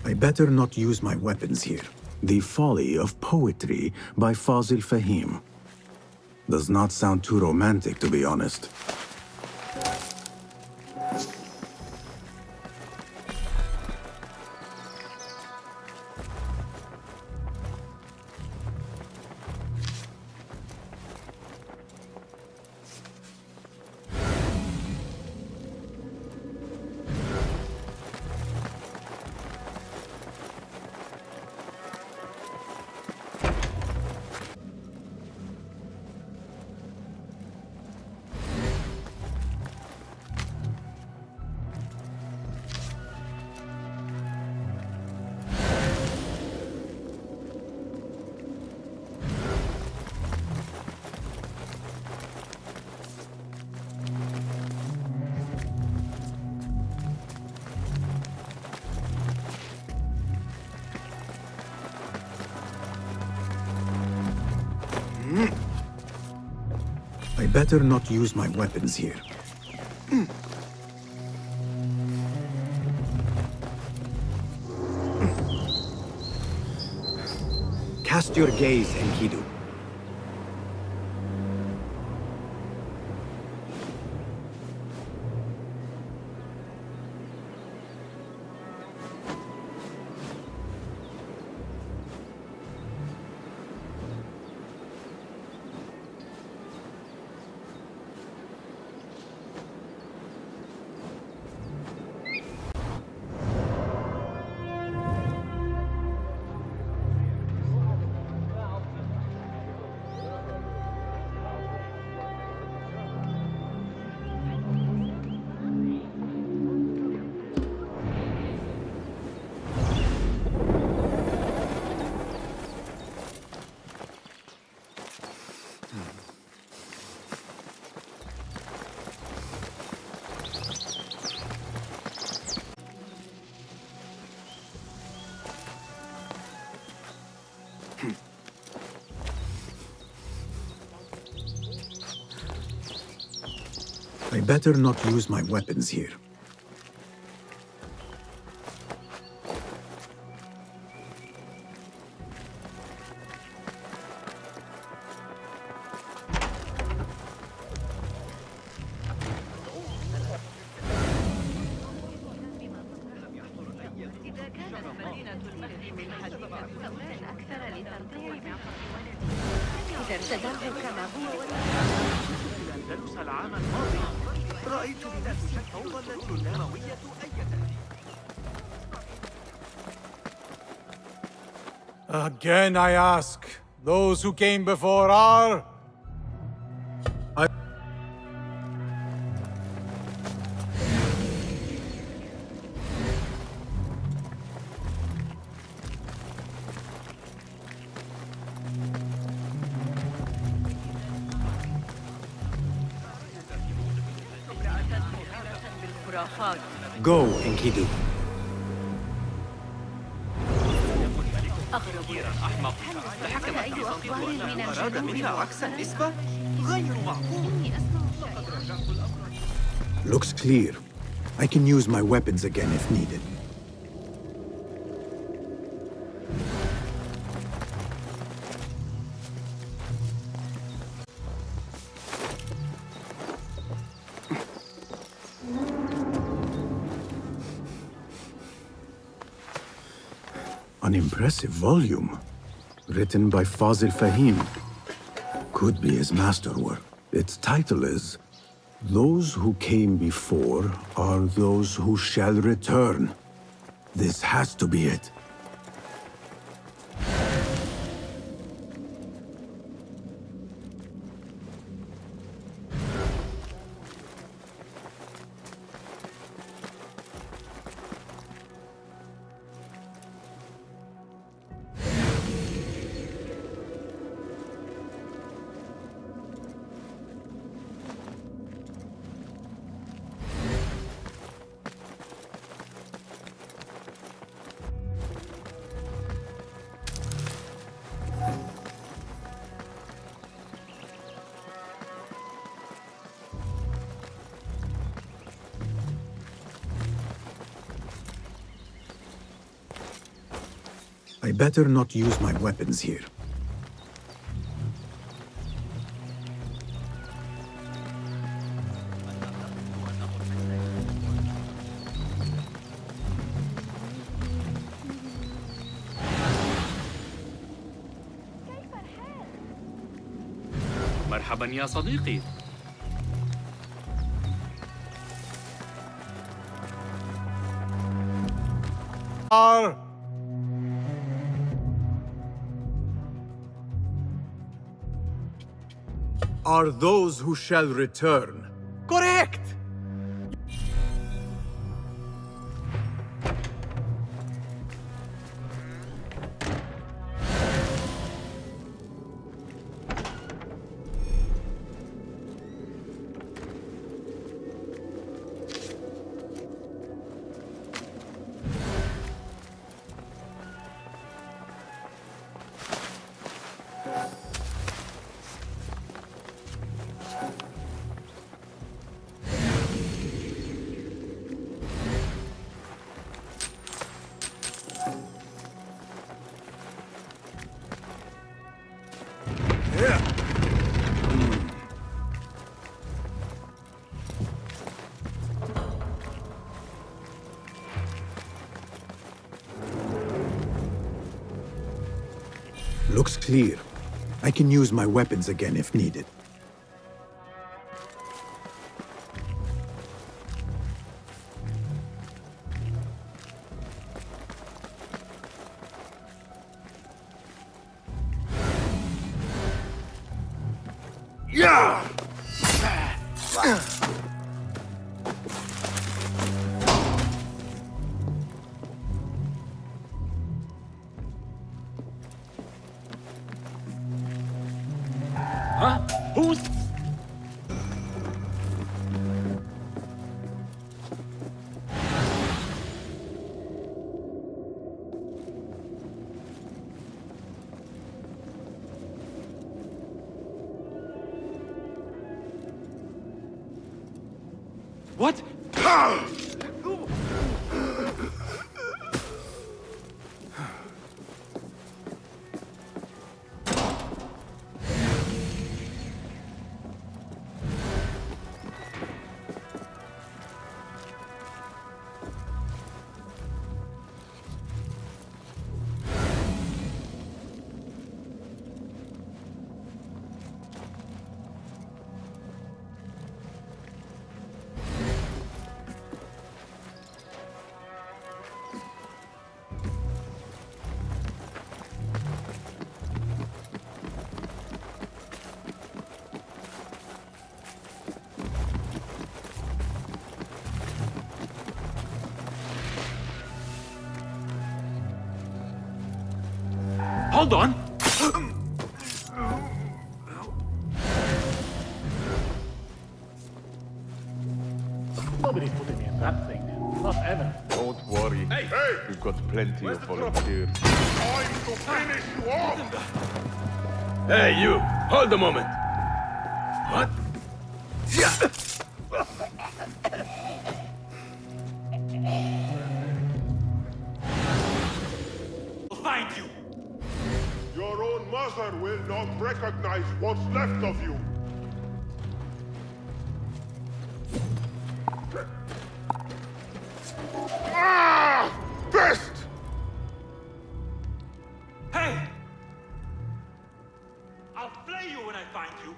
Speaker 1: I better not use my weapons here. The Folly of Poetry by Fazil Fahim. Does not sound too romantic, to be honest. better not use my weapons here. Cast your gaze, Enkidu. I better not use my weapons here.
Speaker 3: الأندلس العام الماضي رأيت بنفسي الفوضى التي لا هوية أي تأثير.
Speaker 18: Again I ask, those who came before are...
Speaker 1: Go, Enkidu.
Speaker 3: أراد منها عكس النسبة؟ غير معقول.
Speaker 1: Looks clear. I can use my weapons again if needed. An impressive volume. Written by Fazil Fahim. Could be his masterwork. Its title is Those Who Came Before Are Those Who Shall Return. This has to be it. I better not use my weapons here.
Speaker 2: مرحبا يا صديقي.
Speaker 1: Are those who shall return.
Speaker 18: Correct!
Speaker 1: Looks clear. I can use my weapons again if needed.
Speaker 9: Yeah!
Speaker 12: Huh? Who's...
Speaker 2: What? Hold on!
Speaker 18: Nobody's putting me in that thing. Not ever.
Speaker 20: Don't worry.
Speaker 2: Hey!
Speaker 20: We've got plenty of volunteers.
Speaker 9: Time to finish you off!
Speaker 2: Hey, you! Hold a moment! What? I'll find you!
Speaker 9: Your own mother will not recognize what's left of you. Ah! Best!
Speaker 2: Hey! I'll play you when I find you!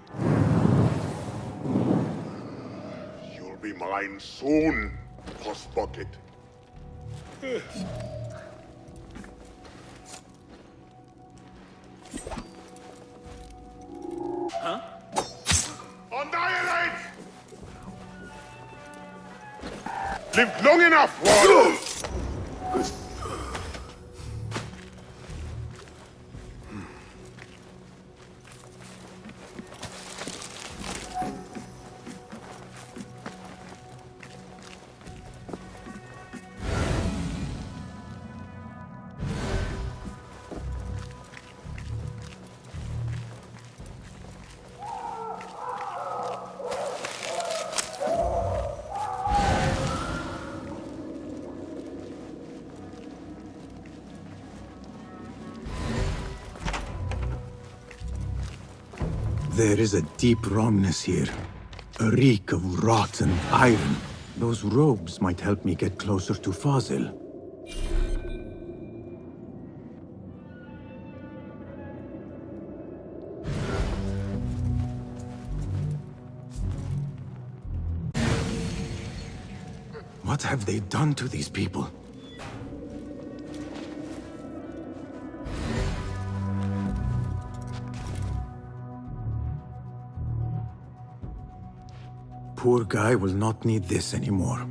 Speaker 9: You'll be mine soon, Puss Bucket.
Speaker 2: Huh?
Speaker 9: Annihilate! Lived long enough, Warren!
Speaker 1: There is a deep wrongness here. A reek of rotten iron. Those robes might help me get closer to Fazil. What have they done to these people? Poor guy will not need this anymore.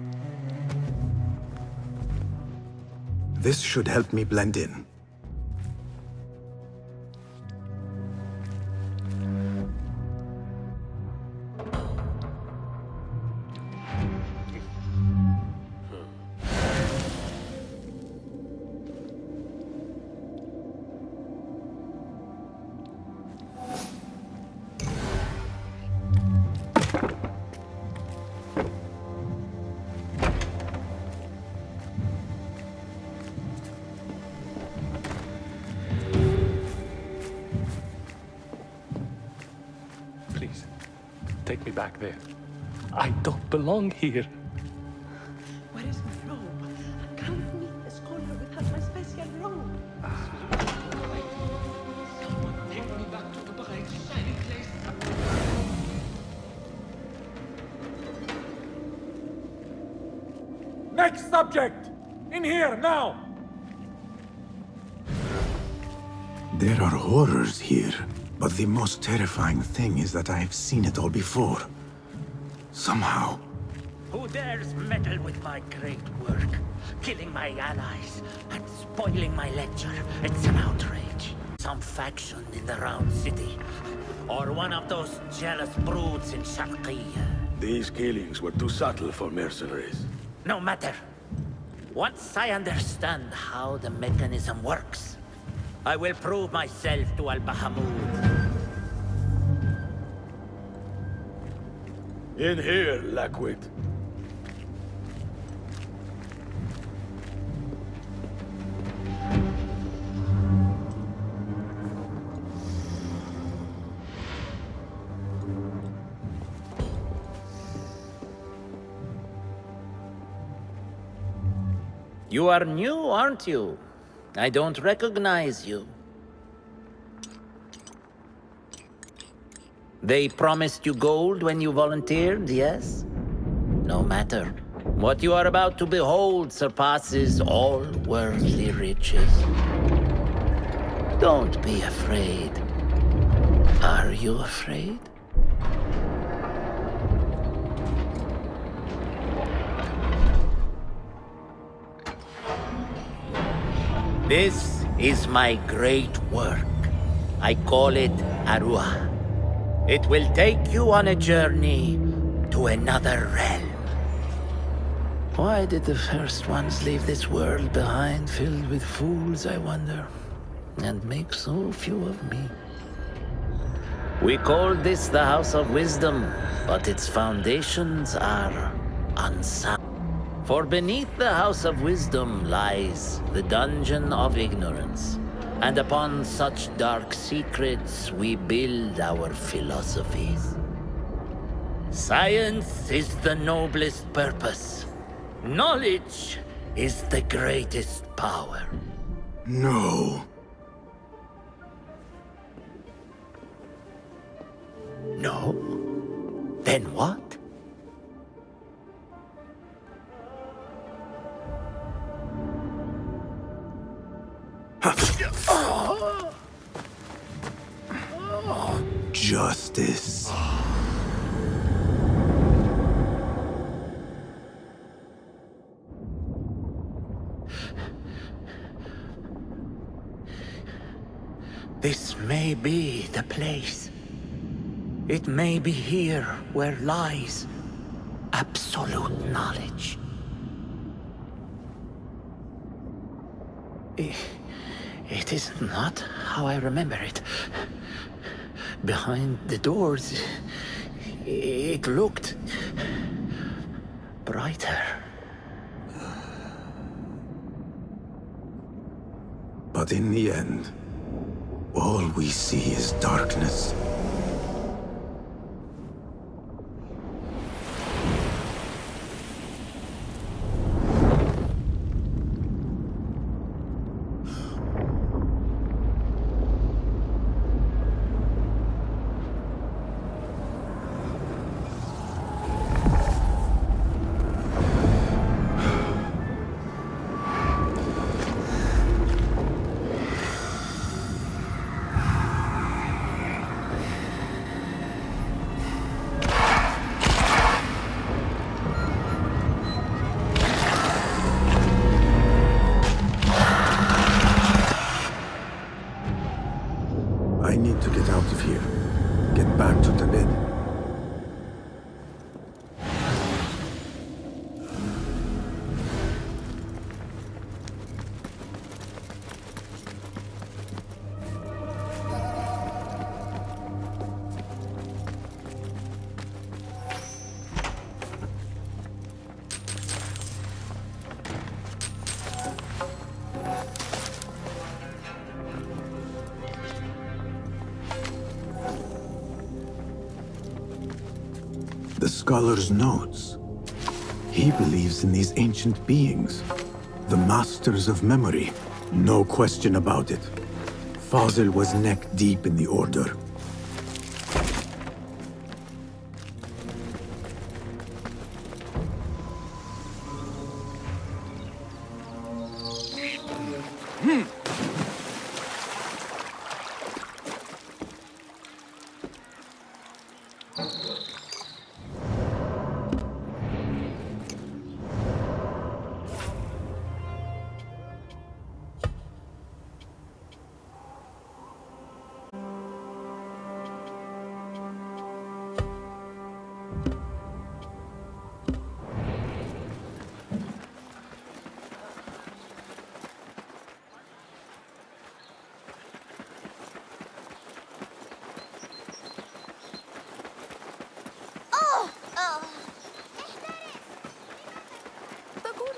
Speaker 1: This should help me blend in.
Speaker 18: Please, take me back there. I don't belong here.
Speaker 8: Where is my robe? I can't meet the scholar without my special robe.
Speaker 2: Next subject! In here, now!
Speaker 1: There are horrors here, but the most terrifying thing is that I have seen it all before. Somehow.
Speaker 17: Who dares meddle with my great work? Killing my allies and spoiling my lecture. It's an outrage. Some faction in the Round City. Or one of those jealous broods in Sharqiyya.
Speaker 7: These killings were too subtle for mercenaries.
Speaker 17: No matter. Once I understand how the mechanism works, I will prove myself to Al-Bahamud.
Speaker 7: In here, Lackwit.
Speaker 17: You are new, aren't you? I don't recognize you. They promised you gold when you volunteered, yes? No matter. What you are about to behold surpasses all worldly riches. Don't be afraid. Are you afraid? This is my great work. I call it Arwah. It will take you on a journey to another realm. Why did the first ones leave this world behind, filled with fools, I wonder, and make so few of me? We called this the House of Wisdom, but its foundations are unsound. For beneath the House of Wisdom lies the Dungeon of Ignorance. And upon such dark secrets, we build our philosophies. Science is the noblest purpose. Knowledge is the greatest power.
Speaker 1: No.
Speaker 17: No? Then what?
Speaker 1: Justice.
Speaker 17: This may be the place. It may be here where lies absolute knowledge. It is not how I remember it. Behind the doors, it looked brighter.
Speaker 1: But in the end, all we see is darkness. I need to get out of here. Get back to the bed. The scholar's notes. He believes in these ancient beings, the masters of memory. No question about it. Fazil was neck deep in the Order.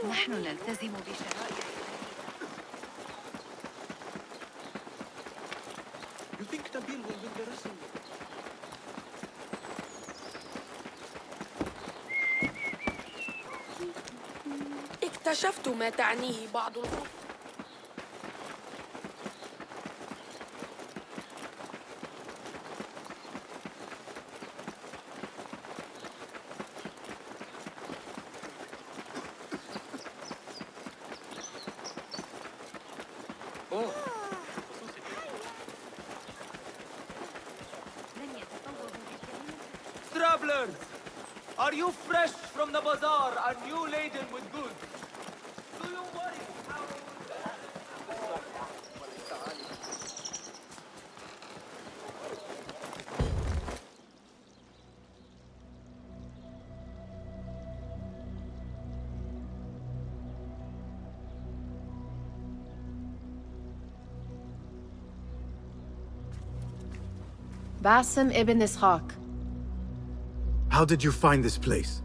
Speaker 4: نحن نلتزم بشرائع.
Speaker 3: You think Nabil will win the wrestling?
Speaker 21: اكتشفت ما تعنيه بعض الخطوط.
Speaker 2: Travelers, are you fresh from the bazaar and new laden with goods? Do you worry how you
Speaker 16: Basim ibn Ishaq.
Speaker 1: How did you find this place?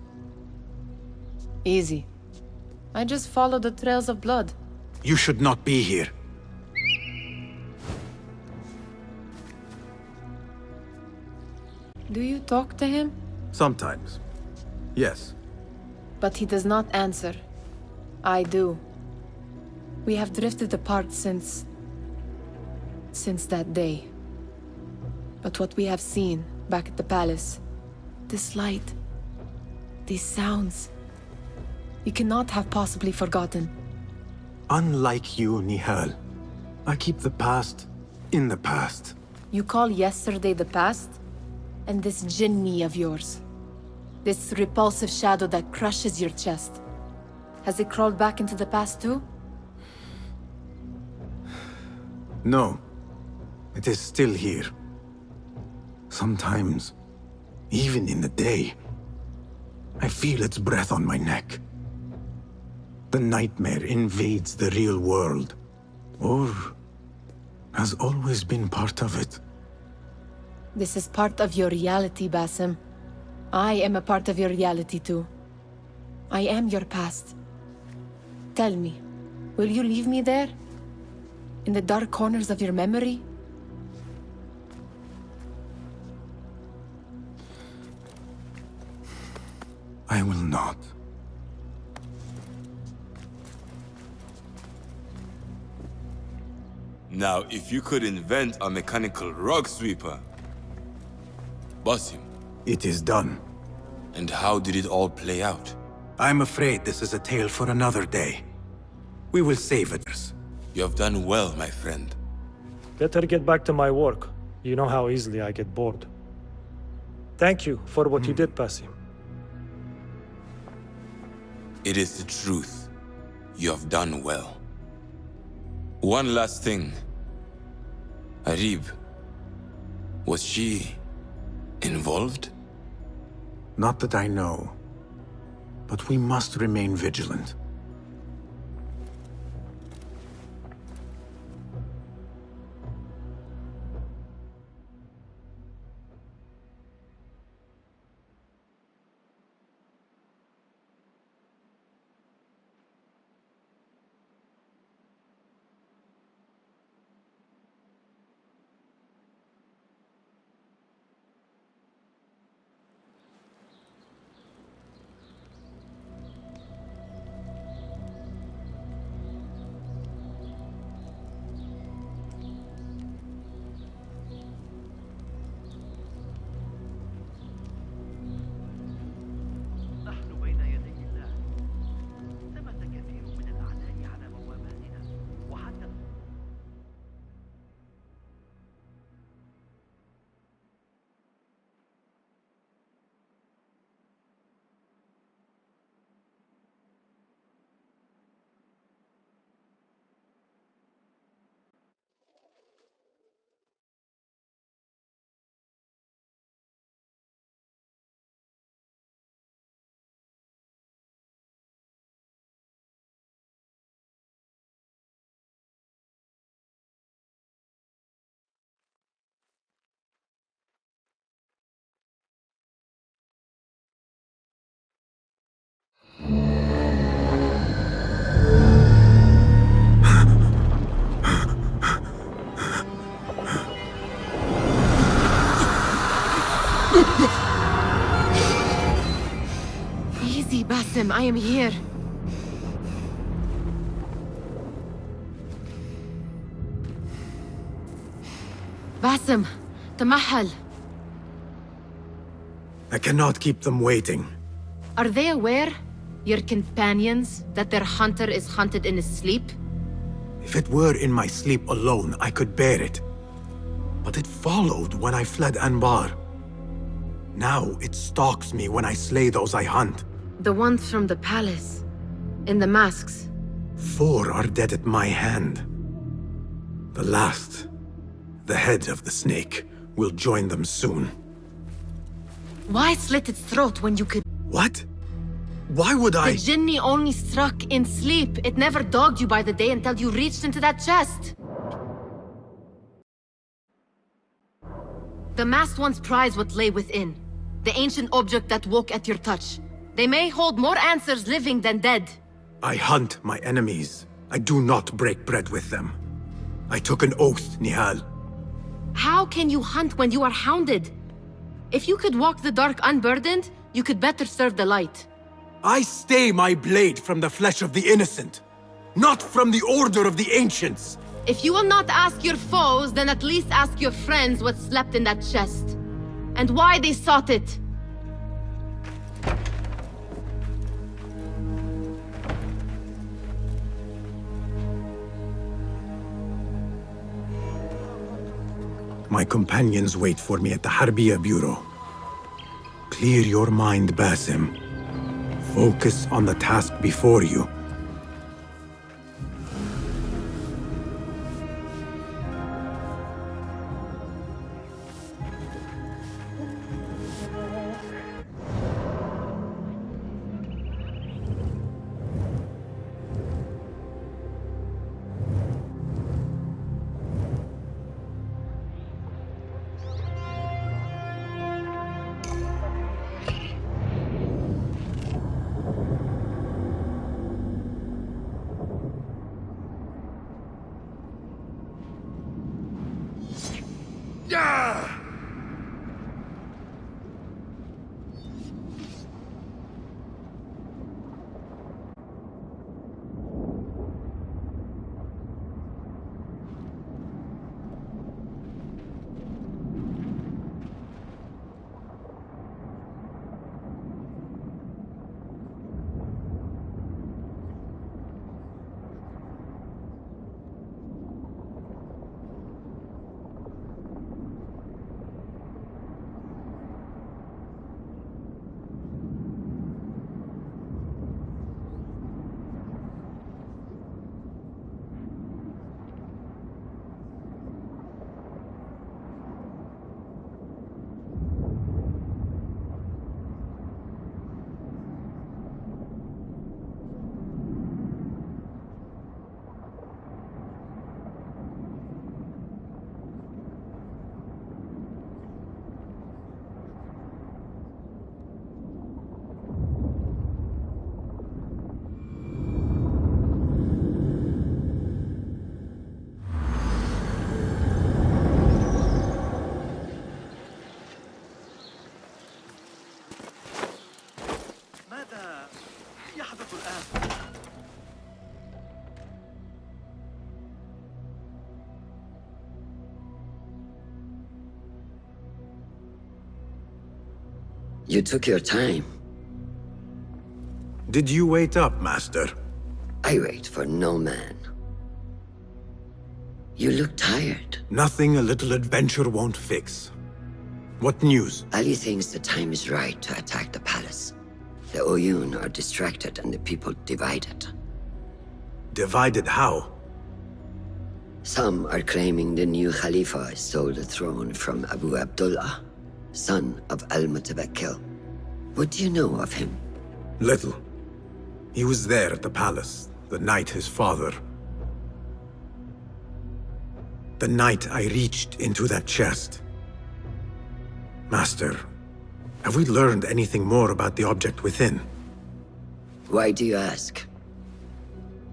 Speaker 16: Easy. I just followed the trails of blood.
Speaker 1: You should not be here.
Speaker 16: Do you talk to him?
Speaker 1: Sometimes. Yes.
Speaker 16: But he does not answer. I do. We have drifted apart since that day. But what we have seen back at the palace, this light, these sounds, we cannot have possibly forgotten.
Speaker 1: Unlike you, Nihal, I keep the past in the past.
Speaker 16: You call yesterday the past? And this jinni of yours, this repulsive shadow that crushes your chest, has it crawled back into the past too?
Speaker 1: No. It is still here. Sometimes, even in the day, I feel its breath on my neck. The nightmare invades the real world, or has always been part of it.
Speaker 16: This is part of your reality, Basim. I am a part of your reality too. I am your past. Tell me, will you leave me there? In the dark corners of your memory?
Speaker 1: I will not.
Speaker 11: Now, if you could invent a mechanical rug sweeper, Basim.
Speaker 1: It is done.
Speaker 11: And how did it all play out?
Speaker 1: I'm afraid this is a tale for another day. We will save it.
Speaker 11: You have done well, my friend.
Speaker 22: Better get back to my work. You know how easily I get bored. Thank you for what you did, Basim.
Speaker 11: It is the truth. You have done well. One last thing. Arib, was she involved?
Speaker 1: Not that I know. But we must remain vigilant.
Speaker 16: am here. Basim, تمهل.
Speaker 1: I cannot keep them waiting.
Speaker 16: Are they aware, your companions, that their hunter is hunted in his sleep?
Speaker 1: If it were in my sleep alone, I could bear it. But it followed when I fled Anbar. Now it stalks me when I slay those I hunt.
Speaker 16: The ones from the palace, in the masks.
Speaker 1: 4 are dead at my hand. The last, the head of the snake, will join them soon.
Speaker 16: Why slit its throat when you could...
Speaker 1: What? Why would I?
Speaker 16: The Jinni only struck in sleep. It never dogged you by the day until you reached into that chest. The masked ones prize what lay within. The ancient object that woke at your touch. They may hold more answers living than dead.
Speaker 1: I hunt my enemies. I do not break bread with them. I took an oath, Nihal.
Speaker 16: How can you hunt when you are hounded? If you could walk the dark unburdened, you could better serve the light.
Speaker 1: I stay my blade from the flesh of the innocent, not from the order of the ancients.
Speaker 16: If you will not ask your foes, then at least ask your friends what slept in that chest. And why they sought it.
Speaker 1: My companions wait for me at the Harbiya Bureau. Clear your mind, Basim. Focus on the task before you.
Speaker 5: You took your time.
Speaker 1: Did you wait up, Master?
Speaker 5: I wait for no man. You look tired.
Speaker 1: Nothing a little adventure won't fix. What news?
Speaker 5: Ali thinks the time is right to attack the palace. The Oyun are distracted and the people divided.
Speaker 1: Divided how?
Speaker 5: Some are claiming the new Khalifa stole the throne from Abu Abdullah, son of Al-Mutawakkil. What do you know of him?
Speaker 1: Little. He was there at the palace, the night his father... The night I reached into that chest. Master, have we learned anything more about the object within?
Speaker 5: Why do you ask?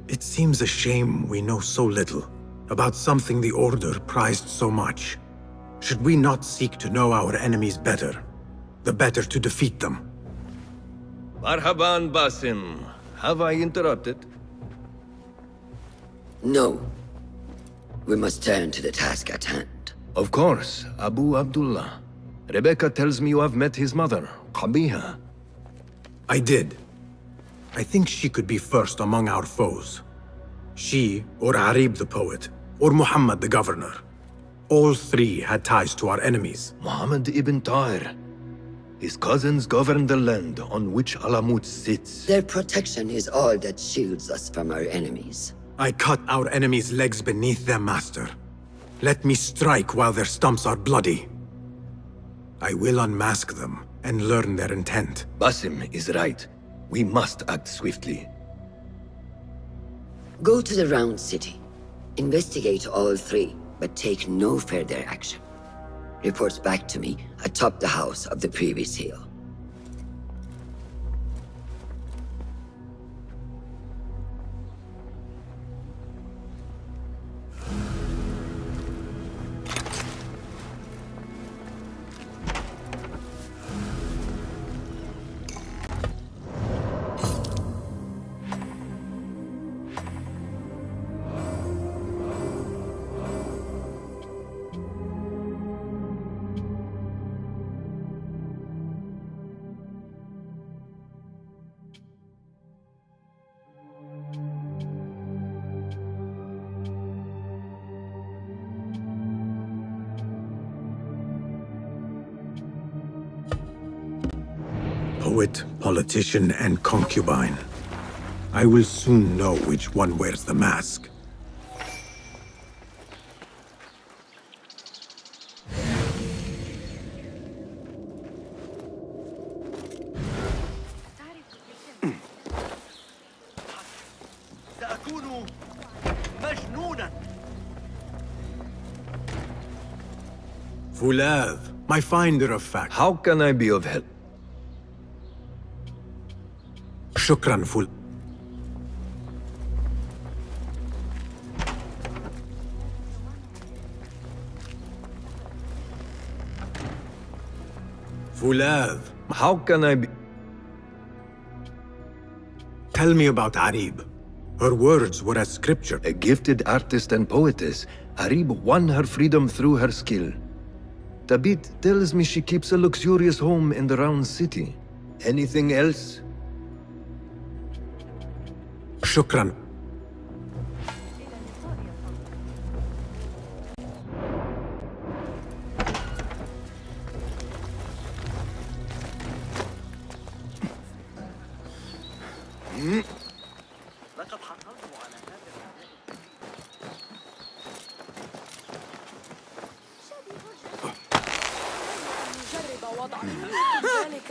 Speaker 1: It seems a shame we know so little about something the Order prized so much. Should we not seek to know our enemies better, the better to defeat them?
Speaker 10: Marhaban, Basim. Have I interrupted?
Speaker 5: No. We must turn to the task at hand.
Speaker 10: Of course, Abu Abdullah. Rebecca tells me you have met his mother, Qabiha.
Speaker 1: I did. I think she could be first among our foes. She, or Arib the poet, or Muhammad the governor. All three had ties to our enemies.
Speaker 10: Muhammad ibn Tahir. His cousins govern the land on which Alamut sits.
Speaker 5: Their protection is all that shields us from our enemies.
Speaker 1: I cut our enemies' legs beneath them, master. Let me strike while their stumps are bloody. I will unmask them and learn their intent.
Speaker 10: Basim is right. We must act swiftly.
Speaker 5: Go to the Round City. Investigate all three, but take no further action. Reports back to me atop the house of the previous hill.
Speaker 1: Poet, politician, and concubine. I will soon know which one wears the mask.
Speaker 3: سأكون مجنونا.
Speaker 1: Fulav, my finder of facts.
Speaker 10: How can I be of help?
Speaker 1: Shukran, Ful. Fulav.
Speaker 10: How can I be?
Speaker 1: Tell me about Arib. Her words were as scripture.
Speaker 10: A gifted artist and poetess, Arib won her freedom through her skill. Tabit tells me she keeps a luxurious home in the Round City. Anything else?
Speaker 1: Shukran.
Speaker 3: لقد حصلت على هذا
Speaker 21: نجرب وضع ذلك.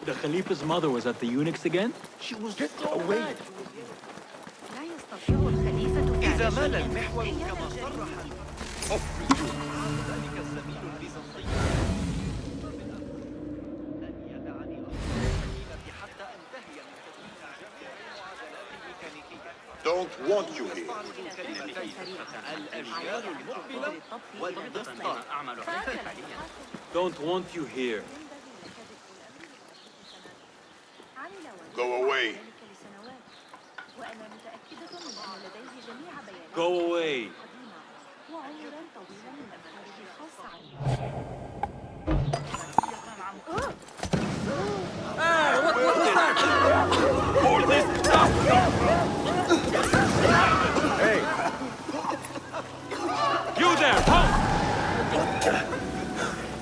Speaker 14: The Khalifa's mother was at the eunuchs again?
Speaker 3: She was so away.
Speaker 4: لا يستطيع الخليفة
Speaker 3: إذا
Speaker 4: فعل
Speaker 3: مال
Speaker 4: شيئاً.
Speaker 3: المحور كما صرح ذلك الزميل البيزنطي لن يدعني أصل حتى أنتهي من تدوين جميع المعادلات الميكانيكية.
Speaker 9: Don't want you here.
Speaker 3: الأجيال المقبلة والدقة.
Speaker 14: Don't want you here.
Speaker 9: Go away.
Speaker 14: Go away.
Speaker 9: Hold this stuff!
Speaker 14: Hey! You there, punk!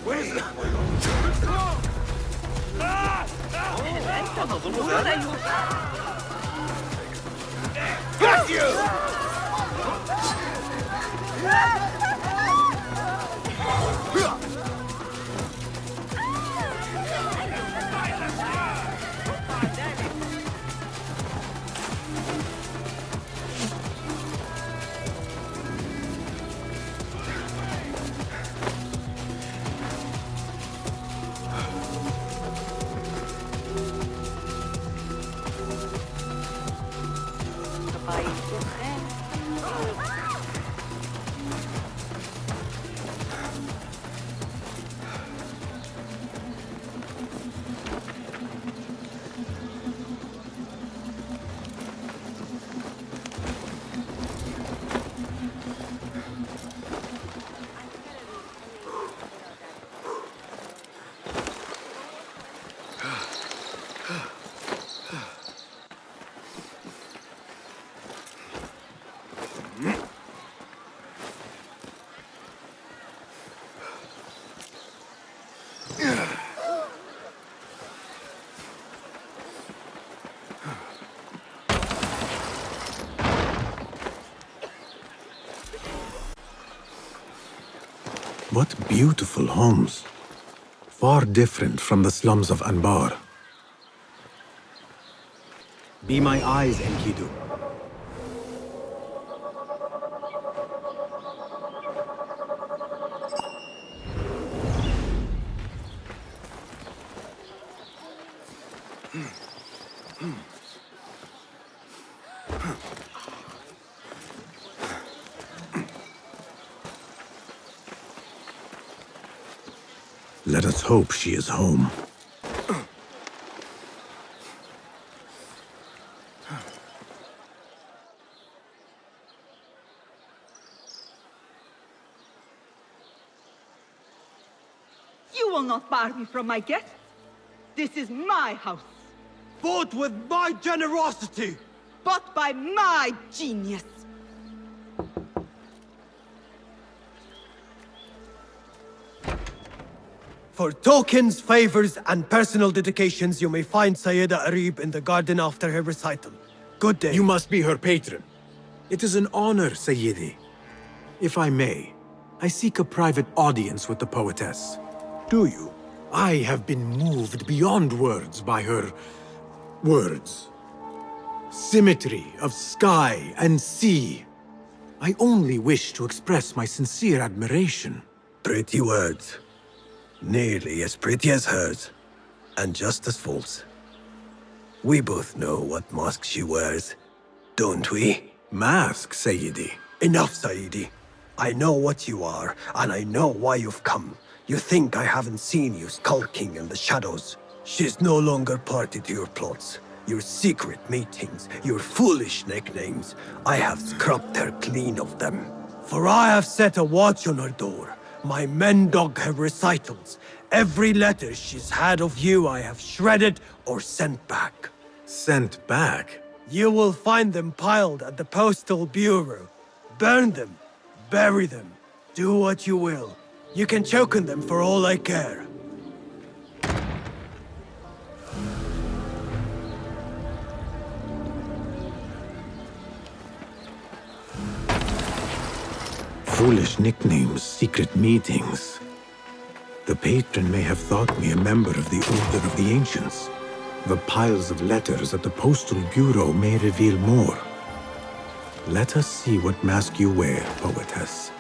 Speaker 3: Where's the...
Speaker 9: Got you!
Speaker 1: What beautiful homes. Far different from the slums of Anbar. Be my eyes, Enkidu. Let us hope she is home.
Speaker 15: You will not bar me from my guests. This is my house.
Speaker 6: Bought with my generosity!
Speaker 15: Bought by my genius.
Speaker 6: For tokens, favors, and personal dedications, you may find Sayyida Arib in the garden after her recital. Good day.
Speaker 1: You must be her patron. It is an honor, Sayyidi. If I may, I seek a private audience with the poetess.
Speaker 6: Do you?
Speaker 1: I have been moved beyond words by her words. Symmetry of sky and sea. I only wish to express my sincere admiration.
Speaker 6: Pretty words. Nearly as pretty as hers, and just as false. We both know what mask she wears, don't we?
Speaker 1: Mask, Sayyidi.
Speaker 6: Enough, Sayyidi. I know what you are, and I know why you've come. You think I haven't seen you skulking in the shadows. She's no longer party to your plots, your secret meetings, your foolish nicknames. I have scrubbed her clean of them. For I have set a watch on her door. My men dog her recitals. Every letter she's had of you I have shredded or sent back.
Speaker 1: Sent back?
Speaker 6: You will find them piled at the Postal Bureau. Burn them, bury them, do what you will. You can choke on them for all I care.
Speaker 1: Foolish nicknames, secret meetings. The patron may have thought me a member of the Order of the Ancients. The piles of letters at the Postal Bureau may reveal more. Let us see what mask you wear, poetess.